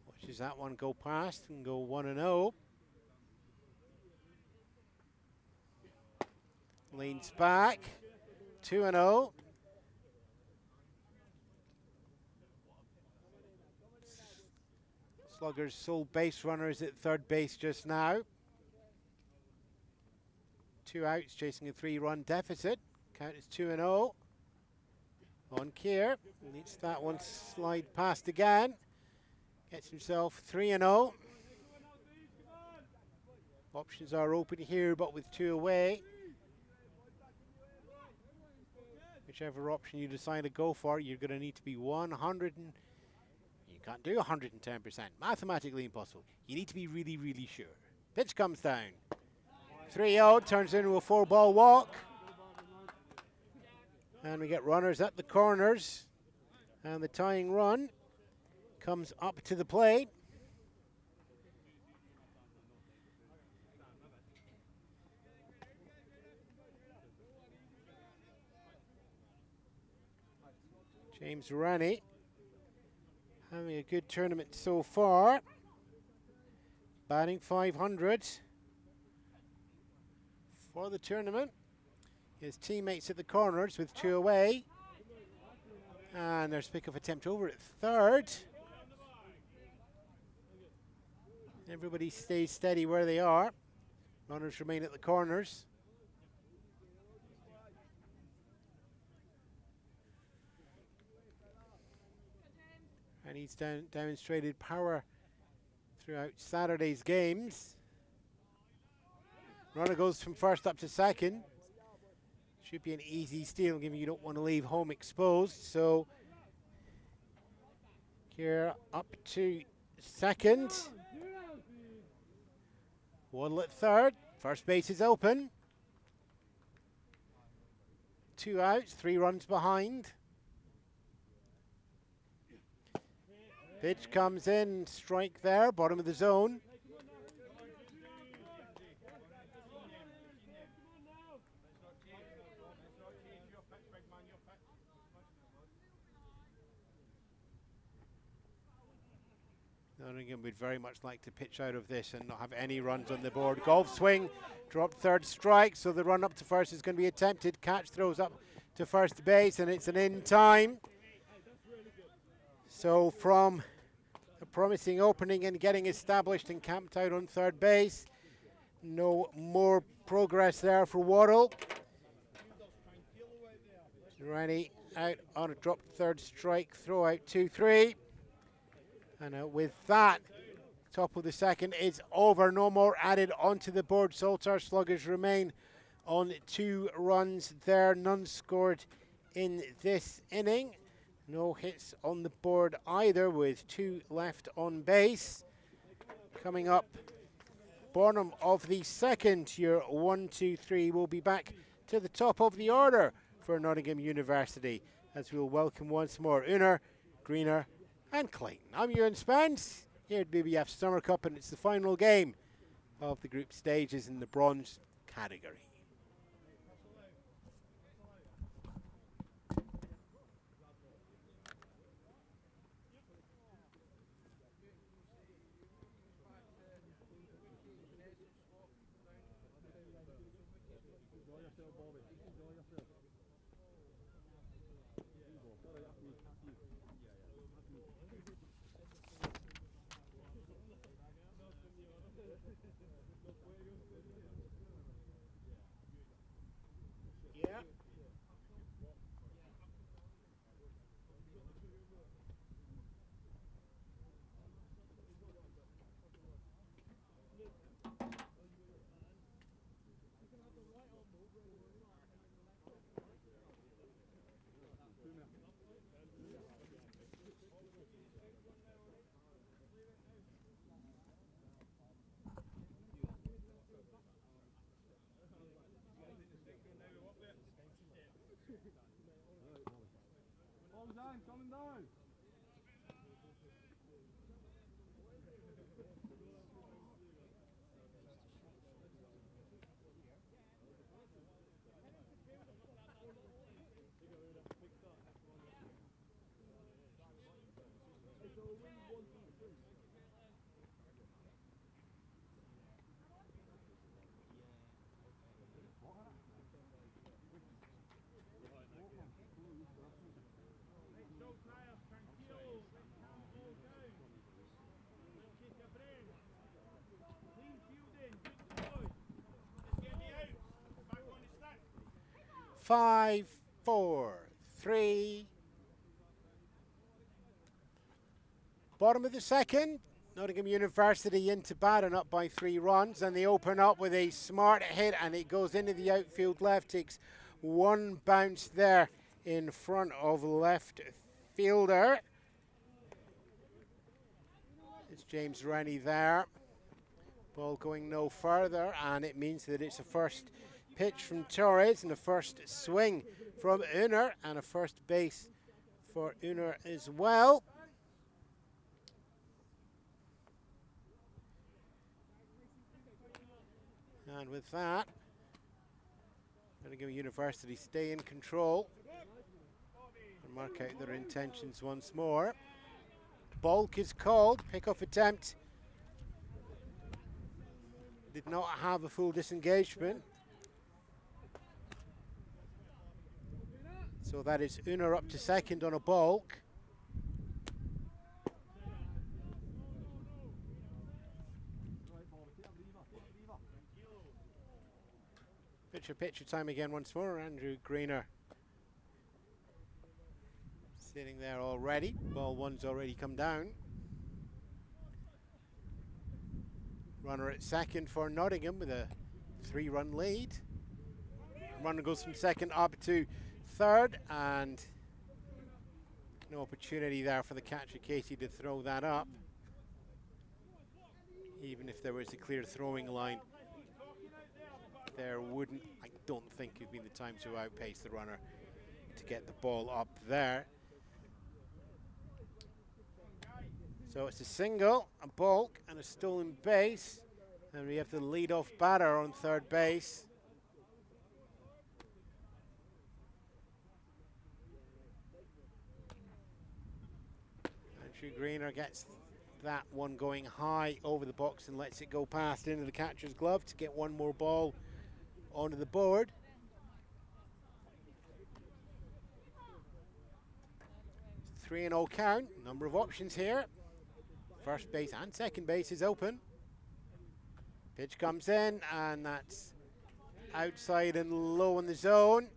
Watches that one go past and go 1-0. Leans back, 2-0. Sluggers' sole base runner is at third base just now. 2 outs, chasing a 3-run deficit. Count is 2-0. On Keir, lets that one slide past again. Gets himself 3-0. Options are open here, but with 2 away. Whichever option you decide to go for, you're going to need to be 100 and you can't do 110%. Mathematically impossible. You need to be really, really sure. Pitch comes down. 3-0, turns into a 4-ball walk. And we get runners at the corners. And the tying run comes up to the plate. James Rennie having a good tournament so far. Batting 500 for the tournament. His teammates at the corners with 2 away. And there's pick-off attempt over at third. Everybody stays steady where they are. Runners remain at the corners. And he's demonstrated power throughout Saturday's games. Runner goes from first up to second. Should be an easy steal, given you don't want to leave home exposed. So here up to second. Waddle at third. First base is open. 2 outs, 3 runs behind. Pitch comes in, strike there, bottom of the zone. Nottingham would very much like to pitch out of this and not have any runs on the board. Golf swing, dropped third strike, so the run up to first is going to be attempted. Catch throws up to first base, and it's an in time. So from a promising opening and getting established and camped out on third base, no more progress there for Waddle. Rennie out on a dropped third strike, throw out 2-3. And with that, top of the second is over. No more added onto the board. Saltire Sluggers remain on 2 runs there. None scored in this inning. No hits on the board either, with 2 left on base. Coming up, bottom of the second, your 1, 2, 3 will be back to the top of the order for Nottingham University, as we'll welcome once more Unner, Greener and Clayton. I'm Ewan Spence here at BBF Summer Cup, and it's the final game of the group stages in the bronze category. yourself, Bobby. Enjoy yourself. There you go. All right, after you. After you. Yeah. Ball's down, coming down. Five, 4, 3. Bottom of the second. Nottingham University into bat and up by 3 runs, and they open up with a smart hit, and it goes into the outfield left. Takes one bounce there in front of left fielder. It's James Rennie there. Ball going no further, and it means that it's a first pitch from Torres and a first swing from Uner, and a first base for Uner as well. And with that, Nottingham University stay in control and mark out their intentions once more. Balk is called, pick-off attempt. Did not have a full disengagement. So that is Uner up to second on a balk. Pitcher time again once more. Andrew Greener sitting there already. Ball one's already come down. Runner at second for Nottingham with a 3-run lead. Runner goes from second up to third, and no opportunity there for the catcher Casey to throw that up. Even if there was a clear throwing line, there wouldn't, I don't think, it'd be the time to outpace the runner to get the ball up there. So it's a single, a balk, and a stolen base, and we have the lead-off batter on third base. Andrew Greener gets that one going high over the box and lets it go past into the catcher's glove to get one more ball onto the board. It's 3-0 count, number of options here. First base and second base is open. Pitch comes in, and that's outside and low in the zone.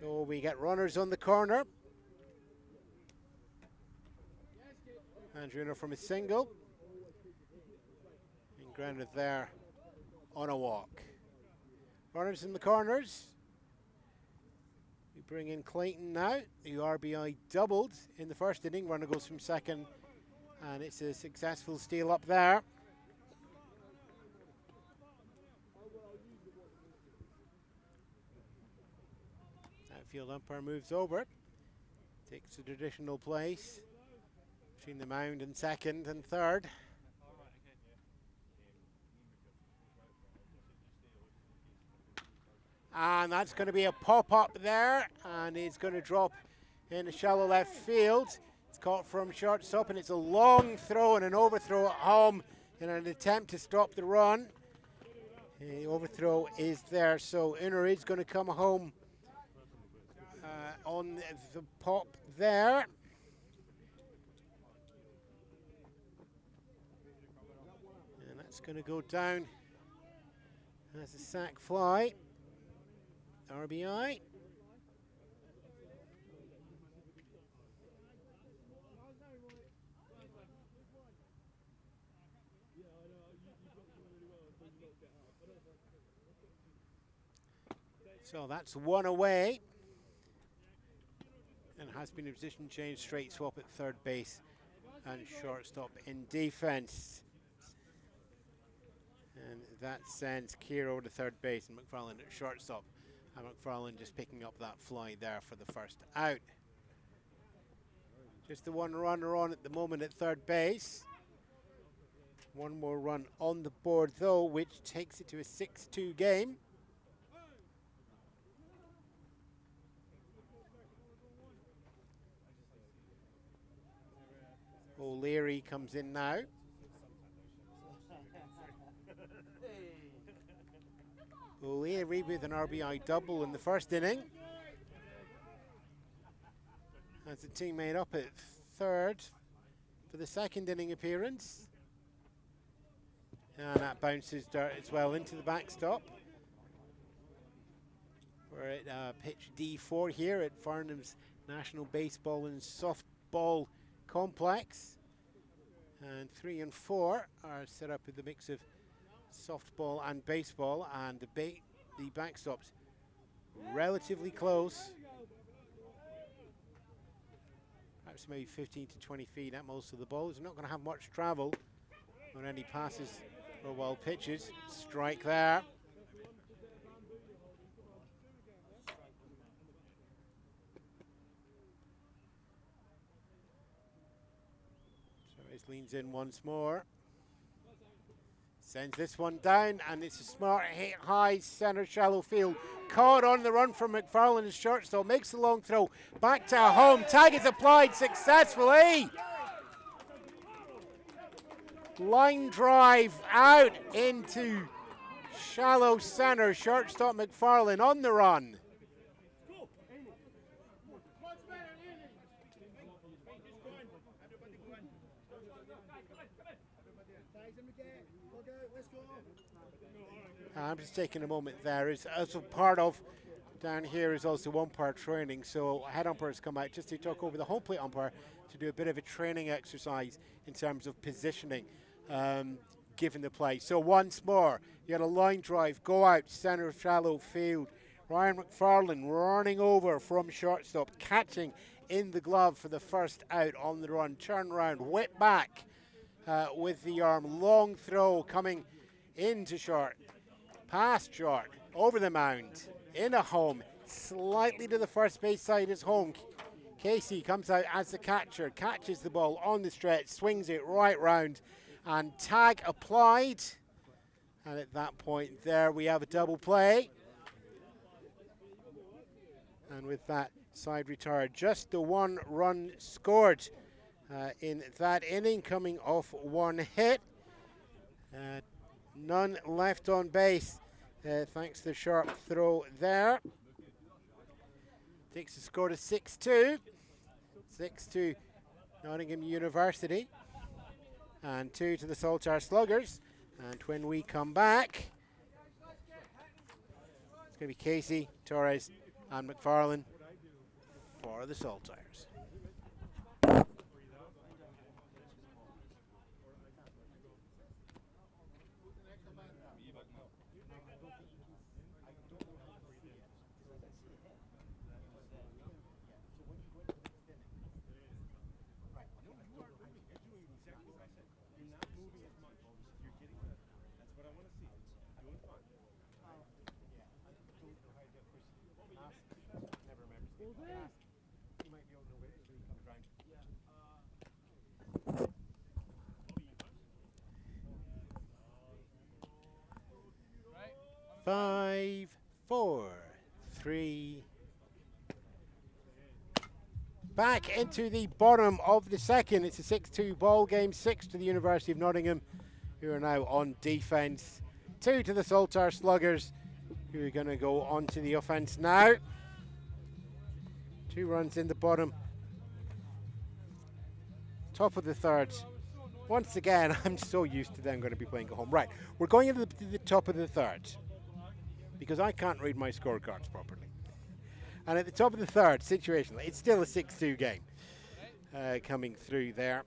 So we get runners on the corner. Andrew Uner from a single. And grounded there on a walk. Runners in the corners. We bring in Clayton now. The RBI doubled in the first inning. Runner goes from second, and it's a successful steal up there. Outfield umpire moves over. Takes the traditional place between the mound and second and third. And that's going to be a pop-up there, and it's going to drop in the shallow left field. It's caught from shortstop, and it's a long throw and an overthrow at home in an attempt to stop the run. The overthrow is there, so Unner is going to come home on the pop there. And that's going to go down as a sack fly. RBI. So that's one away. And has been a position change, straight swap at third base and shortstop in defense. And that sends Keir over to third base and McFarlane at shortstop. And McFarlane just picking up that fly there for the first out. Just the one runner on at the moment at third base. One more run on the board though, which takes it to a 6-2 game. O'Leary comes in now. O'Leary with an RBI double in the first inning. That's a teammate up at third for the second inning appearance. And that bounces as well into the backstop. We're at pitch D4 here at Farnham's National Baseball and Softball Complex. And 3 and 4 are set up with a mix of softball and baseball, and the backstop's relatively close. Perhaps maybe 15 to 20 feet at most of the balls. They're not going to have much travel on any passes or wild pitches. Strike there. Torres leans in once more. Sends this one down, and it's a smart hit high center shallow field. Caught on the run from McFarlane as shortstop. Makes the long throw back to home. Tag is applied successfully. Line drive out into shallow center. Shortstop McFarlane on the run. I'm just taking a moment there. It's also part of down here is also umpire training. So head umpires come out just to talk over the home plate umpire to do a bit of a training exercise in terms of positioning given the play. So once more, you got a line drive, go out, center shallow field. Ryan McFarlane running over from shortstop, catching in the glove for the first out on the run. Turn around, whip back with the arm. Long throw coming into short. Past short, over the mound, in a home, slightly to the first base side is home. Casey comes out as the catcher, catches the ball on the stretch, swings it right round, and tag applied. And at that point there we have a double play. And with that side retired, just the one run scored in that inning, coming off one hit. None left on base, thanks to the sharp throw there. Takes the score to 6-2. 6-2 Nottingham University. And 2 to the Saltire Sluggers. And when we come back, it's going to be Casey, Torres, and McFarlane for the Saltires. Five, 4, 3. Back into the bottom of the second. It's a 6-2 ball game. 6 to the University of Nottingham, who are now on defense. 2 to the Saltire Sluggers, who are going to go on to the offence now. 2 runs in the bottom. Top of the third. Once again, I'm so used to them going to be playing at home. Right, we're going into the top of the third because I can't read my scorecards properly. And at the top of the third, situationally, it's still a 6-2 game coming through there.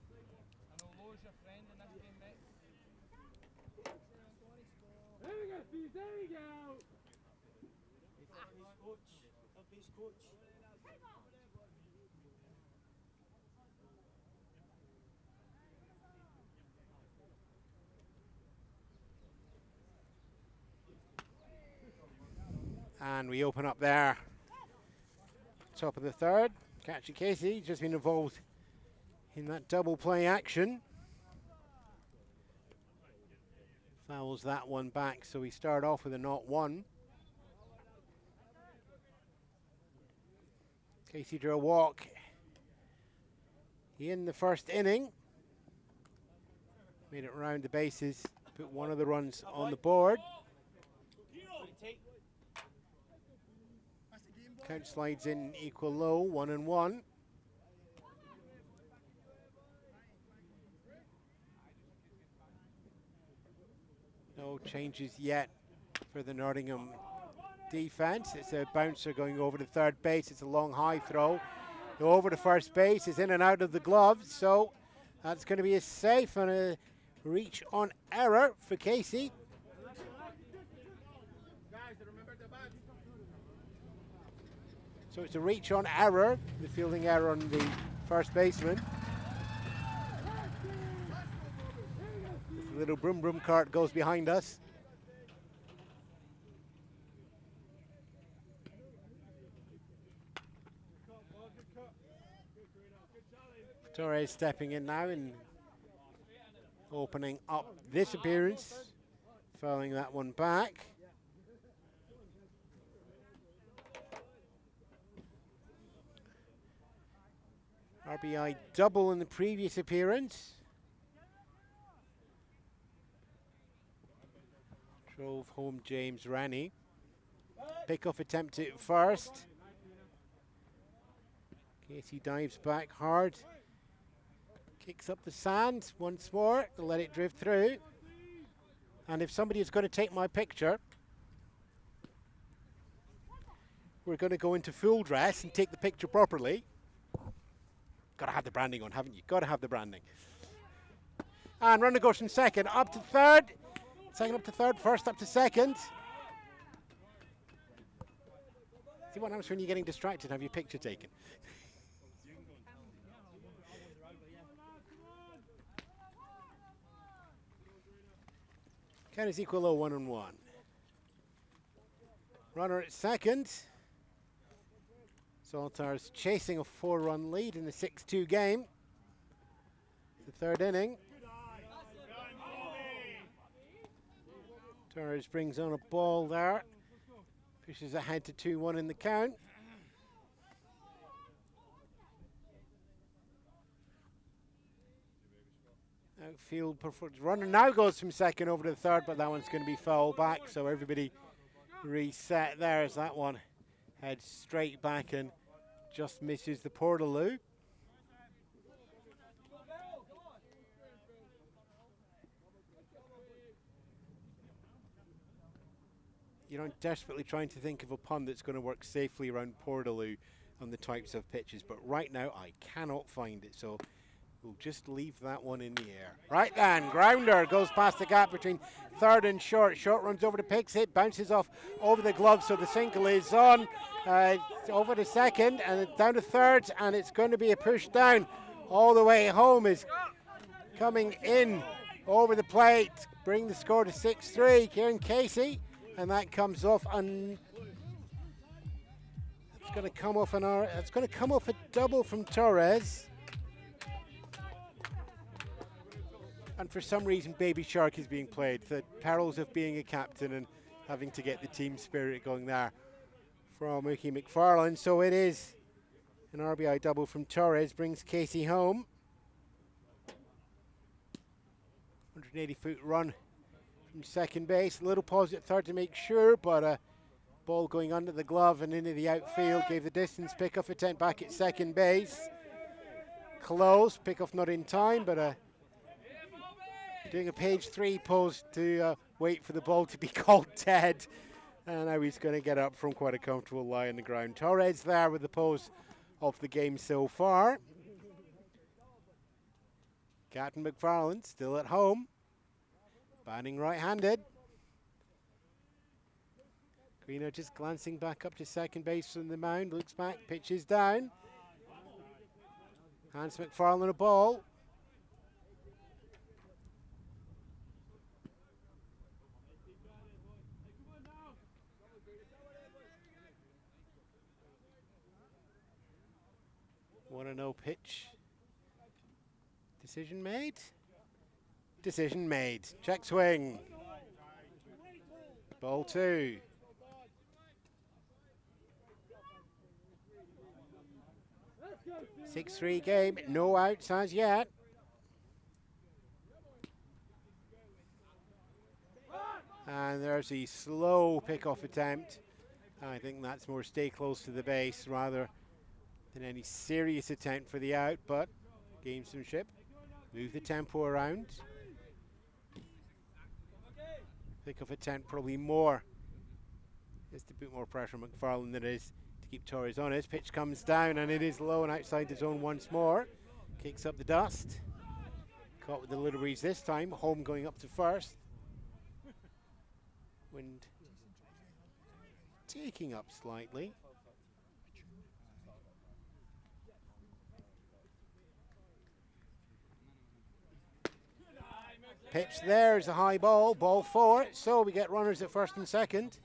And we open up there. Top of the third. Catchy Casey just been involved in that double play action. Fouls that one back, so we start off with a 0-1. Casey drew a walk in the first inning. Made it round the bases, put one of the runs on the board. Count slides in equal low, 1-1. No changes yet for the Nottingham defense. It's a bouncer going over to third base. It's a long high throw. Over to first base. It's in and out of the gloves. So that's going to be a safe and a reach on error for Casey. So it's a reach on error, the fielding error on the first baseman. The little broom broom cart goes behind us. Torres stepping in now and opening up this appearance, fouling that one back. RBI double in the previous appearance. Drove home James Ranney. Pickoff attempt at first. Casey dives back hard. Kicks up the sand once more to let it drift through. And if somebody is going to take my picture, we're going to go into full dress and take the picture properly. Got to have the branding on, haven't you? Got to have the branding. And runner goes from second up to third. Second up to third, first up to second. See what happens when you're getting distracted and have your picture taken. Count is equal low, 1-1. Runner at second. Saltires chasing a 4-run lead in the 6-2 game. The third inning. Torres brings on a ball there. Pushes ahead to 2-1 in the count. Outfield performance. Runner now goes from second over to the third, but that one's going to be foul back, so everybody reset there as that one heads straight back and just misses the Portaloo. You know, I'm desperately trying to think of a pun that's going to work safely around Portaloo on the types of pitches, but right now I cannot find it, so we'll just leave that one in the air. Right then, grounder goes past the gap between third and short. Short runs over to picks it, bounces off over the glove, so the single is on. Over to second and down to third, and it's going to be a push down all the way home. Is coming in over the plate, bring the score to 6-3. Kieran Casey, and that comes off, and it's going to come off it's going to come off a double from Torres. And for some reason, Baby Shark is being played. The perils of being a captain and having to get the team spirit going there from Mookie McFarlane. So it is an RBI double from Torres, brings Casey home. 180-foot run from second base. A little pause at third to make sure, but a ball going under the glove and into the outfield gave the distance. Pick-off attempt back at second base. Close, pick-off not in time, but doing a page 3 pose to wait for the ball to be called dead. And now he's going to get up from quite a comfortable lie on the ground. Torres there with the pose of the game so far. Captain McFarland still at home. Batting right-handed. Greeno just glancing back up to second base from the mound. Looks back, pitches down. Hands McFarland a ball. Want to know pitch. Decision made? Decision made. Check swing. Ball 2. Six-3 game. No outs as yet. And there's a slow pick-off attempt. I think that's more stay close to the base rather than any serious attempt for the out, but gamesmanship. Move the tempo around. Pick-off attempt probably more. Just to put more pressure on McFarland than it is to keep Torres on it. Pitch comes down and it is low and outside the zone once more. Kicks up the dust. Caught with the little breeze this time. Home going up to first. Wind taking up slightly. Pitch there is a high ball, ball 4. So we get runners at first and second.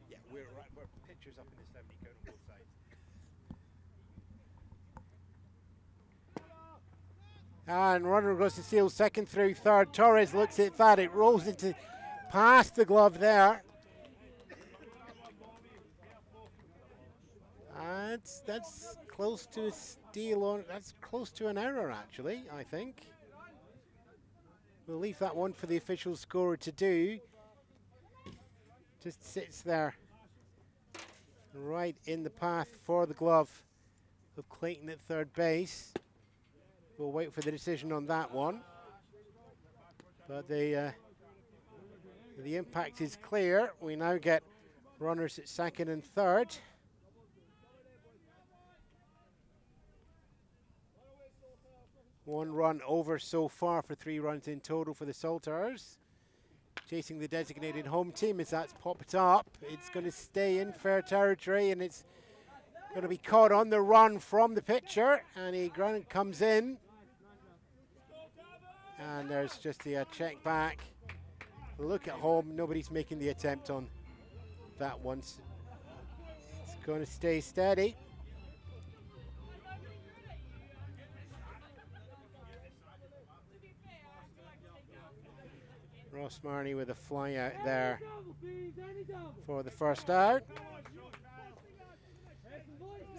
Yeah, we're pitchers up in the 70 count on both sides. And runner goes to steal second through third. Torres looks at that. It rolls into past the glove there. That's close to a steal. On that's close to an error, actually, I think. We'll leave that one for the official scorer to do. Just sits there right in the path for the glove of Clayton at third base. We'll wait for the decision on that one. But the impact is clear. We now get runners at second and third. One run over so far for 3 runs in total for the Saltires. Chasing the designated home team as that's popped up. It's going to stay in fair territory and it's going to be caught on the run from the pitcher. And he comes in. And there's just the check back. Look at home. Nobody's making the attempt on that one. It's going to stay steady. Ross Marnie with a fly out there for the first out.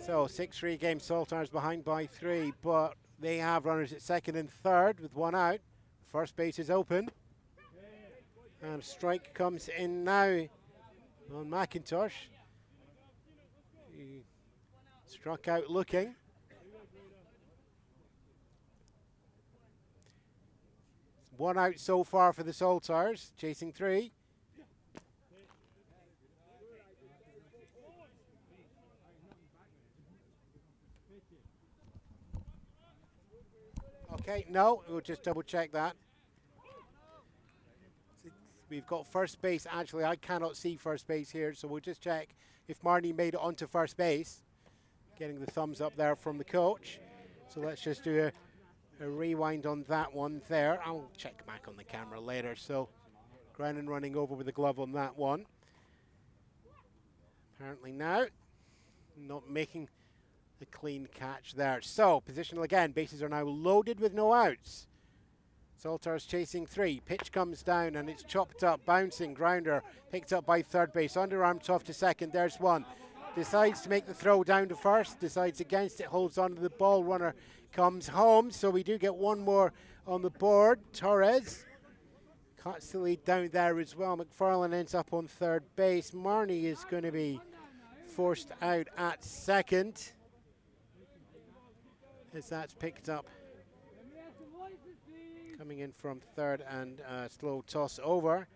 So 6-3 game, Saltires behind by 3, but they have runners at second and third with 1 out. First base is open. And a strike comes in now on McIntosh. He struck out looking. One out so far for the Saltires, chasing 3. Okay, no, we'll just double check that. We've got first base. Actually, I cannot see first base here, so we'll just check if Marnie made it onto first base. Getting the thumbs up there from the coach. So let's just do a rewind on that one there. I'll check back on the camera later. So Grennan running over with the glove on that one. Apparently now, not making the clean catch there. So positional again, bases are now loaded with no outs. Saltires chasing 3. Pitch comes down and it's chopped up. Bouncing grounder picked up by third base. Underarm tough to second. There's one. Decides to make the throw down to first. Decides against it. Holds onto the ball. Runner comes home. So we do get one more on the board. Torres cuts the lead down there as well. McFarlane ends up on third base. Marnie is going to be forced out at second, as that's picked up. Coming in from third and slow toss over,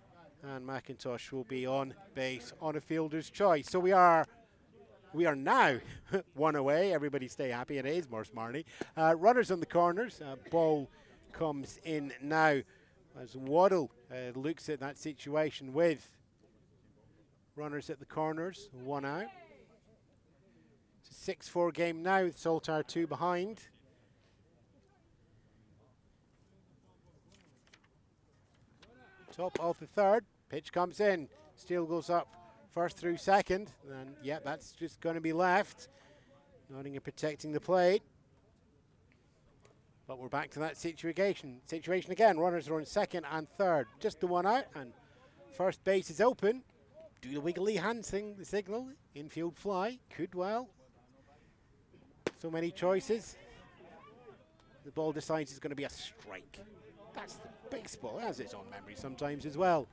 and McIntosh will be on base on a fielder's choice. So we are now one away. Everybody stay happy. It is Morse Marnie. Runners on the corners. Ball comes in now as Waddle looks at that situation with runners at the corners. One out. It's a 6-4 game now with Saltire 2 behind. Top of the third. Pitch comes in. Steele goes up first through second. And yeah, that's just going to be left. Nottingham protecting the plate. But we're back to that situation again. Runners are on second and third. Just the one out, and first base is open. Do the wiggly hand thing, the signal. Infield fly. Could well. So many choices. The ball decides it's going to be a strike. That's the baseball. It has its own memory sometimes as well.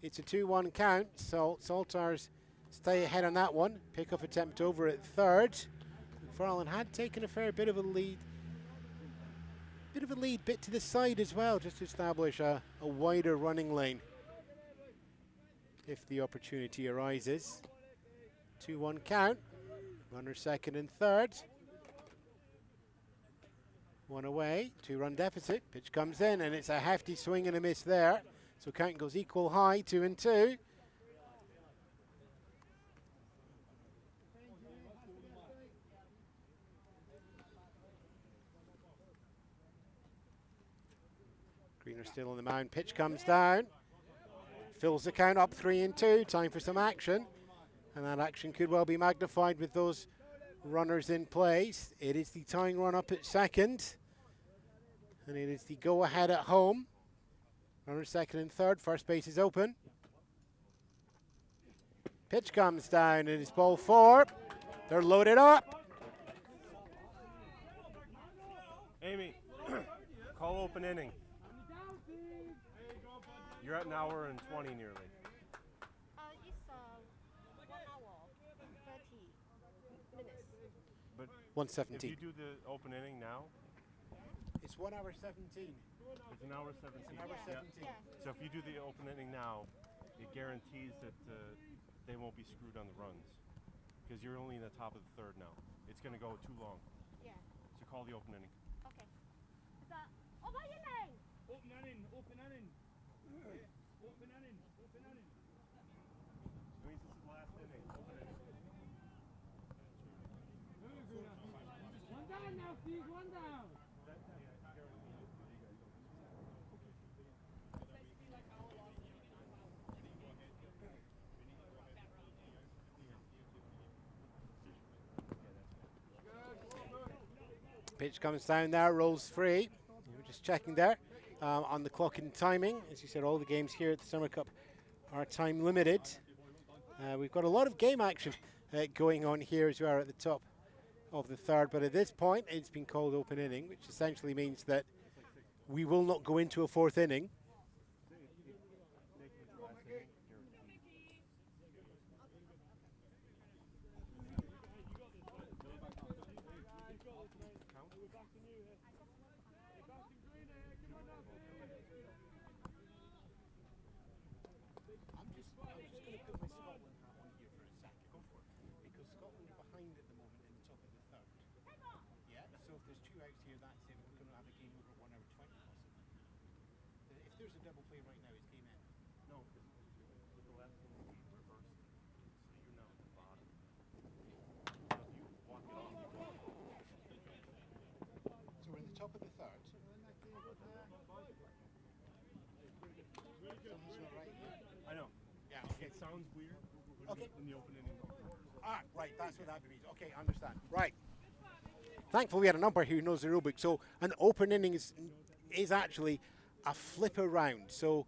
It's a 2-1 count, so Saltires stay ahead on that one. Pick-off attempt over at third. McFarlane had taken a fair bit of a lead. Bit to the side as well, just to establish a wider running lane if the opportunity arises. 2-1 count. Runner second and third. One away, 2-run deficit. Pitch comes in and it's a hefty swing and a miss there. So count goes equal high, 2-2. Greener still on the mound. Pitch comes down. Fills the count up 3-2. Time for some action. And that action could well be magnified with those runners in place. It is the tying run up at second. And it is the go-ahead at home. Runner second and third. First base is open. Pitch comes down and it's ball 4. They're loaded up. Amy, call open inning. You're at an hour and 20 nearly. It's 1 hour, 30 minutes. But 1:17. if you do the open inning now, It's 1 hour 17. it's an hour 17. An hour 17. Yeah. So if you do the open inning now, it guarantees that they won't be screwed on the runs, because you're only in the top of the third now. It's going to go too long. Yeah. So call the open inning. Okay. What about your name? Open inning, open inning. Open inning, open inning. It means this is the last inning. Open inning. One down now, Steve, one down. Pitch comes down there, rolls free. We're just checking there on the clock and timing. As you said, all the games here at the Summer Cup are time limited. We've got a lot of game action going on here as we are at the top of the third, but at this point it's been called open inning, which essentially means that we will not go into a fourth inning. Top of the third. I know. Yeah, okay. It sounds weird Okay. in the open inning. Ah, right, that's what that means. Okay, understand. Right. Thankfully, we had an umpire who knows the rule book. So an open inning is actually a flip around. So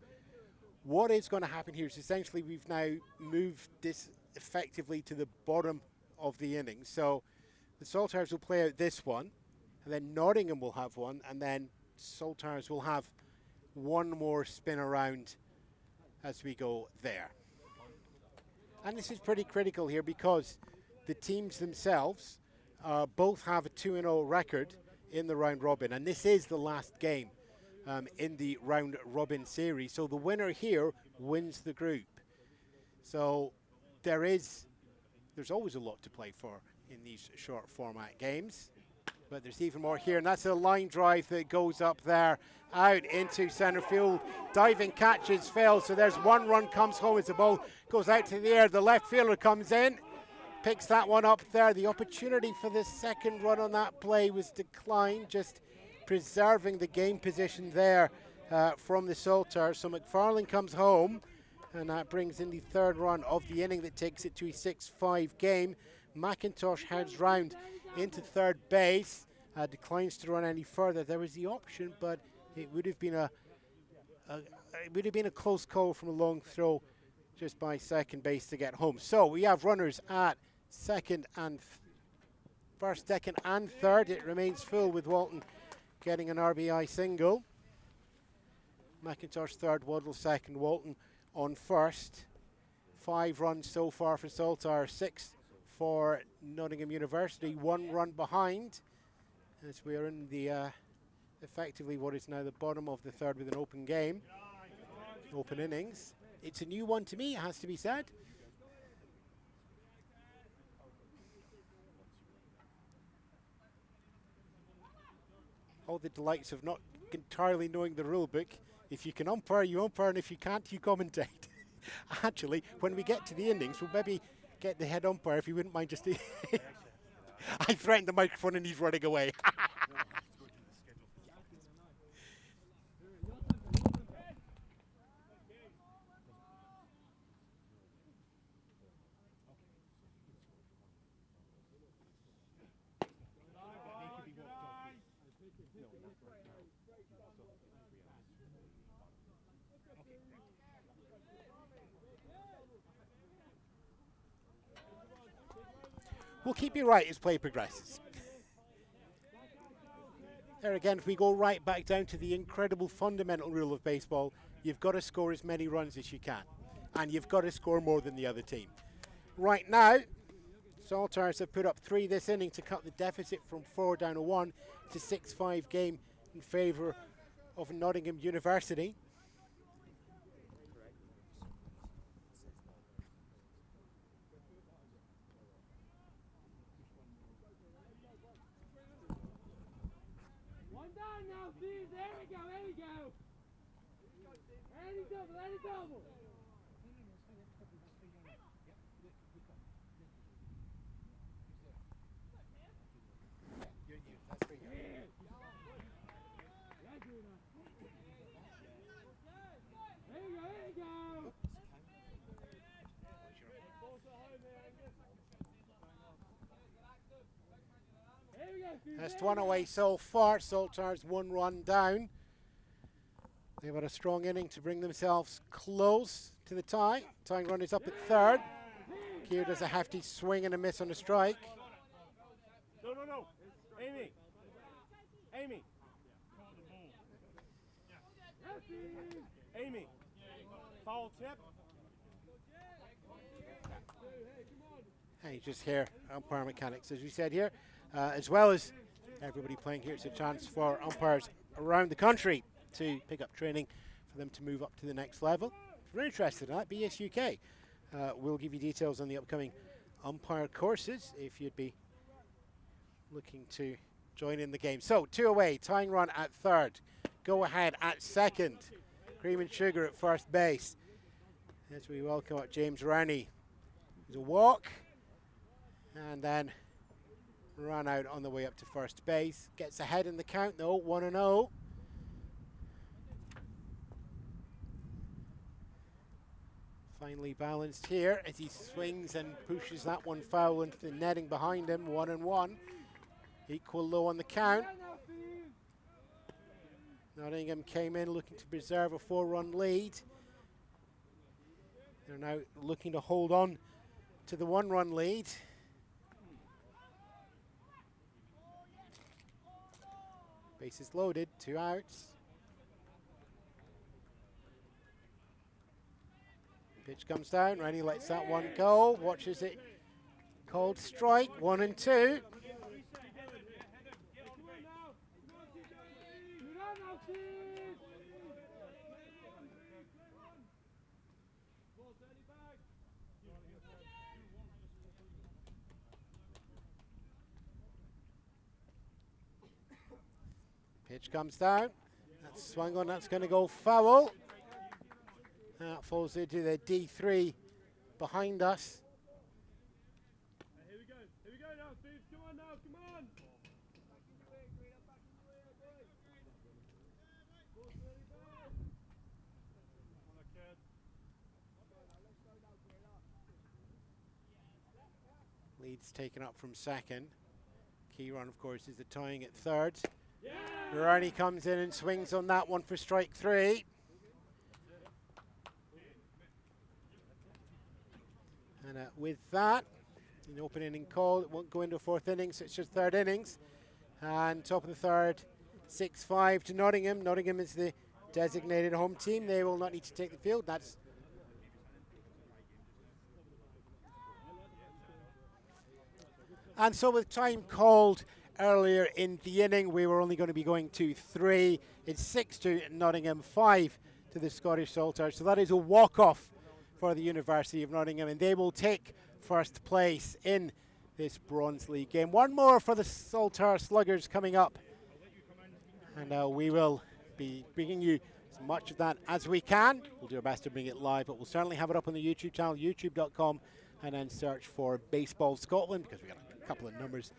what is going to happen here is essentially we've now moved this effectively to the bottom of the inning. So the Saltires will play out this one, and then Nottingham will have one, and then Saltires will have one more spin around as we go there. And this is pretty critical here because the teams themselves both have a 2-0 record in the round robin, and this is the last game in the round robin series. So the winner here wins the group. So there's always a lot to play for in these short format games, but there's even more here, and that's a line drive that goes up there out into centre field. Diving catches fail, so there's one run comes home as the ball goes out to the air. The left fielder comes in, picks that one up there. The opportunity for the second run on that play was declined, just preserving the game position there from the Saltires. So McFarlane comes home, and that brings in the third run of the inning that takes it to a 6-5 game. McIntosh heads round into third base, declines to run any further. There was the option, but it would have been a close call from a long throw just by second base to get home. So we have runners at first, second, and third. It remains full with Walton getting an RBI single. McIntosh third, Waddle second, Walton on first. 5 runs so far for Saltire, 6 for Nottingham University, 1 run behind as we are in the effectively what is now the bottom of the third with an open game, open innings. It's a new one to me, it has to be said. All the delights of not entirely knowing the rule book. If you can umpire, you umpire, and if you can't, you commentate. Actually, when we get to the innings, we'll maybe get the head umpire, if you wouldn't mind just... I threatened the microphone and he's running away. We'll keep you right as play progresses. There again, if we go right back down to the incredible fundamental rule of baseball, you've got to score as many runs as you can, and you've got to score more than the other team. Right now, Saltires have put up 3 this inning to cut the deficit from 4 down to 1 to 6-5 game in favour of Nottingham University. Now, Thieves, there we go. Any double. There you go. That's 1 away so far. Saltires 1 run down. They've had a strong inning to bring themselves close to the tie. Tying run is up at third. Keir does a hefty swing and a miss on a strike. No. Amy. Foul tip. And you just hear umpire mechanics, as we said here, as well as everybody playing here. It's a chance for umpires around the country to pick up training for them to move up to the next level. If you're interested in that, BS UK will give you details on the upcoming umpire courses if you'd be looking to join in the game. So 2 away, tying run at third. Go ahead at second. Cream and Sugar at first base. As we welcome up James Rowney. There's a walk. And then run out on the way up to first base. Gets ahead in the count though, 1-0. Finally balanced here as he swings and pushes that one foul into the netting behind him, 1-1. Equal low on the count. Nottingham came in looking to preserve a 4-run lead. They're now looking to hold on to the 1-run lead. Bases loaded, 2 outs. Pitch comes down, Rennie lets that one go, watches it called strike, 1 and 2. Pitch comes down, that's swung on, that's going to go foul. That falls into the D3 behind us. Here we go now, Thieves, come on now, come on! Lead's taken up from second. Key run, of course, is the tying at third. Rarni comes in and swings on that one for strike 3. And with that, an open inning call. It won't go into 4th inning, so it's just 3rd innings. And top of the 3rd, 6-5 to Nottingham. Nottingham is the designated home team. They will not need to take the field. That's and so with time called earlier in the inning, we were only going to be going to 3. It's 6 to Nottingham, 5 to the Scottish Saltires. So that is a walk-off for the University of Nottingham, and they will take first place in this Bronze League game. One more for the Saltire Sluggers coming up, and we will be bringing you as much of that as we can. We'll do our best to bring it live, but we'll certainly have it up on the YouTube channel, youtube.com, and then search for Baseball Scotland, because we've got a couple of numbers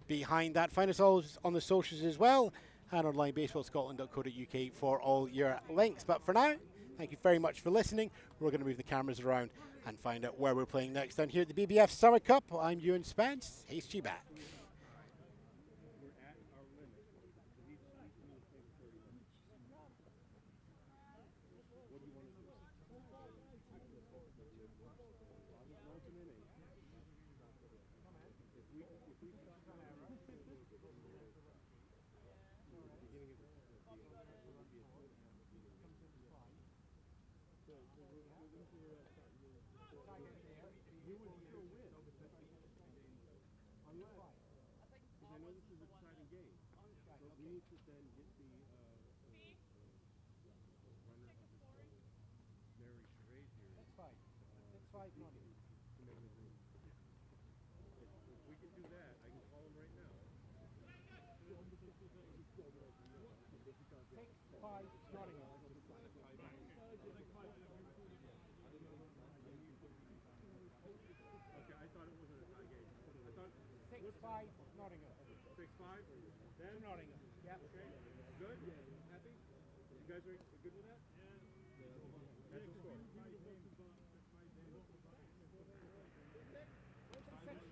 behind that. Find us all on the socials as well, and online baseballscotland.co.uk for all your links. But for now, thank you very much for listening. We're going to move the cameras around and find out where we're playing next down here at the BBF Summer Cup. I'm Ewan Spence. Hasty back. Nottingham. 6-5? Then Nottingham. Yep. Okay. Good? Yeah. Happy? You guys are good with that? Yeah. That's the score. 6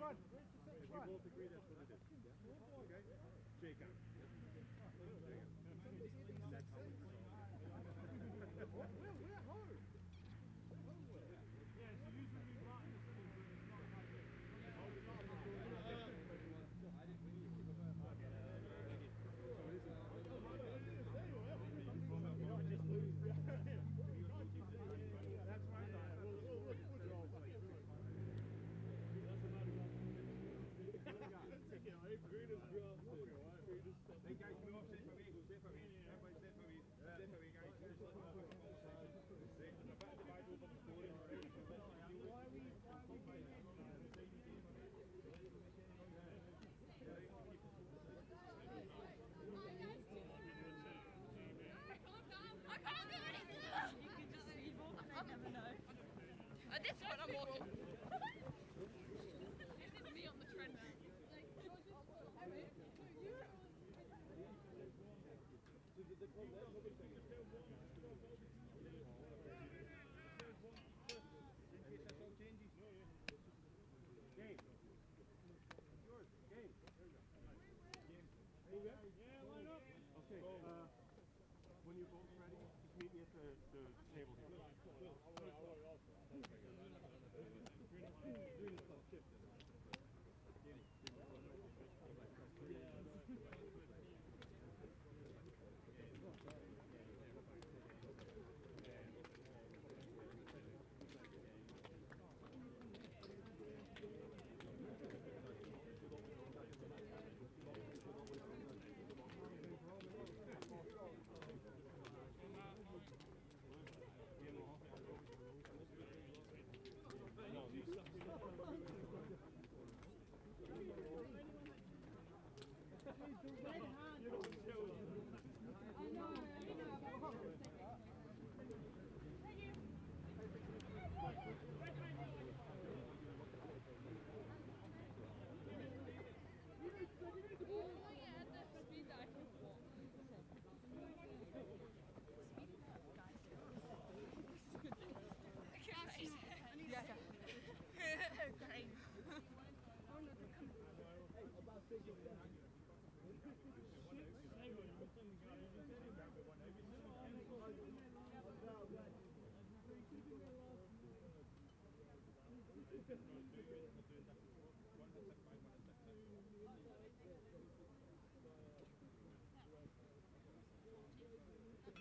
run. If we both agree, that's what it is. Yeah. Okay? Shake out. That's how we we're hard. Yeah, so usually we block this inning, but it's not like this. line up. Okay, when you're both ready, just meet me at the table here.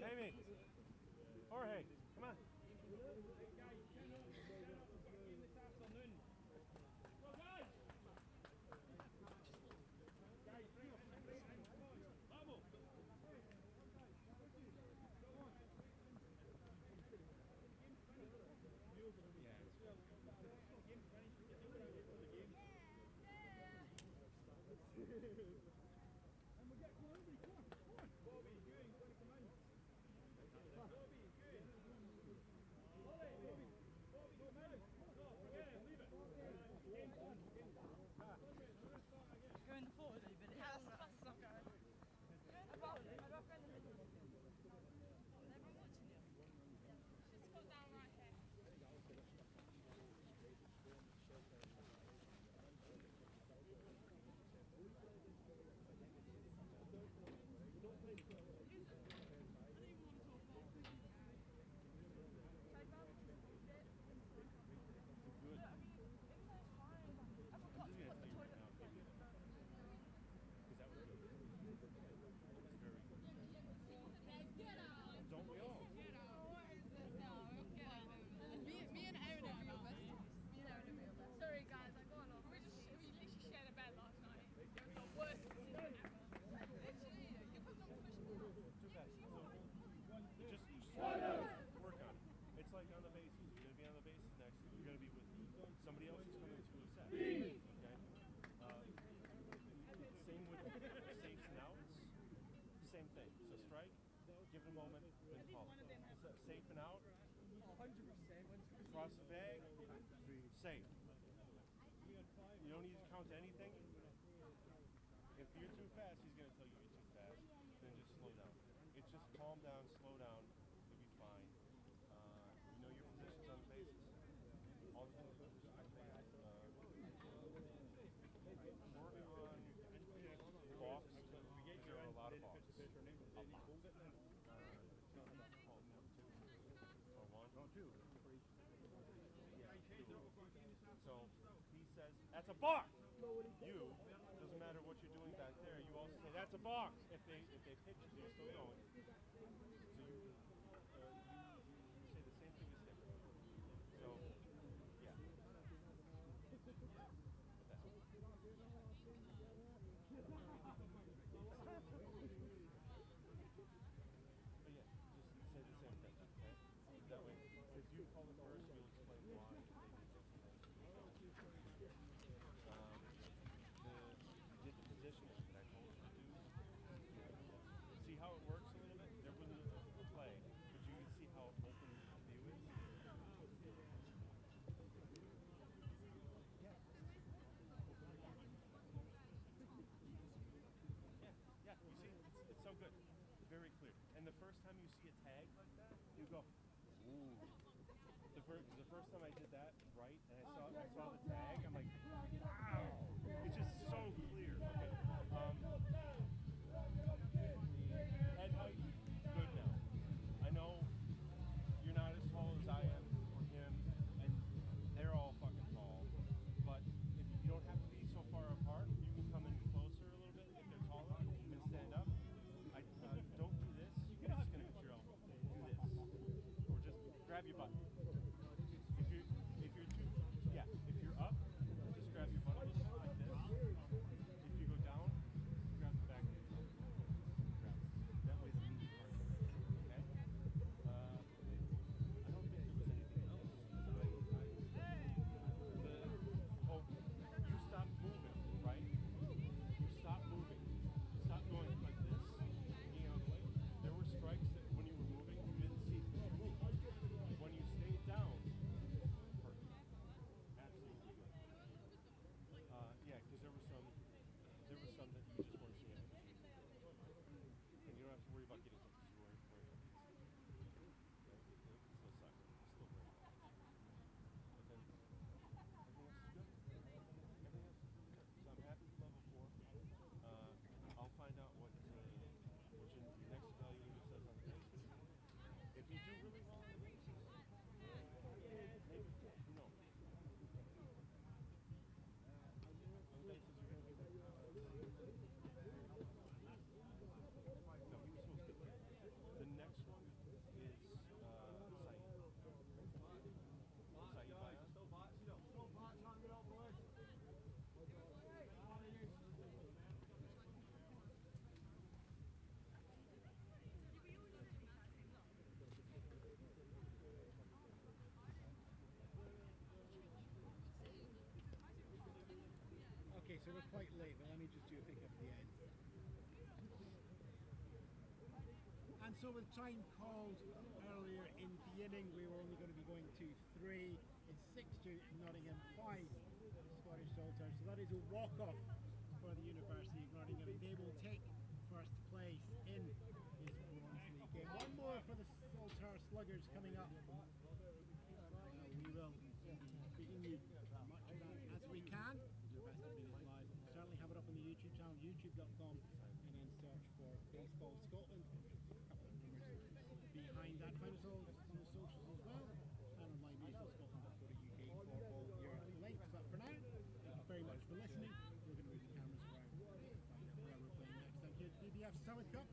Amy, Jorge, come on. Work on it. It's like on the bases. You're going to be on the bases next. You're going to be with somebody else who's coming to a set. Okay? Same with safes and outs. Same thing. So strike, give it a moment, then call it. So safe and out. 100%. Cross the bag. Safe. You don't need to count anything. If you're too fast, he's going to tell you you're too fast. Then just slow down. It's just calm down, slow down. You'll be fine. You know your positions on the bases. All the things work on balks. There are a lot of balks. A lot. Or one? No, two. So he says, that's a balk! You, doesn't matter what you're doing back there, you also say, that's a balk! If they pitch it, you're still going. So you say the same thing as him. So, yeah. But yeah, just say the same thing, okay? That way, if you call it first, you'll explain why they did did the positioning that I told you to do. See how it works a little bit? There wasn't a play, but you can see how open the view is. Yeah, you see, it's so good. Very clear. And the first time you see a tag like that, you go, ooh. The first time I did that right, and I saw the tag, I'm like, wow. It's just so clear. Okay. we're quite late, but let me just do a pick up at the end. And so with time called earlier in the inning, we were only going to be going to 3. It's 6-2 Nottingham, 5 Scottish Saltires. So that is a walk-off for the University of Nottingham. They will take first place in this Bronze League game. One more for the Saltire Sluggers coming up. We will be bringing you as much of that as we can. We'll do our best to bring it live. We'll certainly have it up on the YouTube channel, youtube.com, and then search for Baseball Scotland. Behind that, find us all on the socials as well, and on livemusicalscotland.co.uk for all your links. But for now, thank you very much for listening. We're going to move the cameras around to find out where we're playing next time here at the BBF Summer Cup.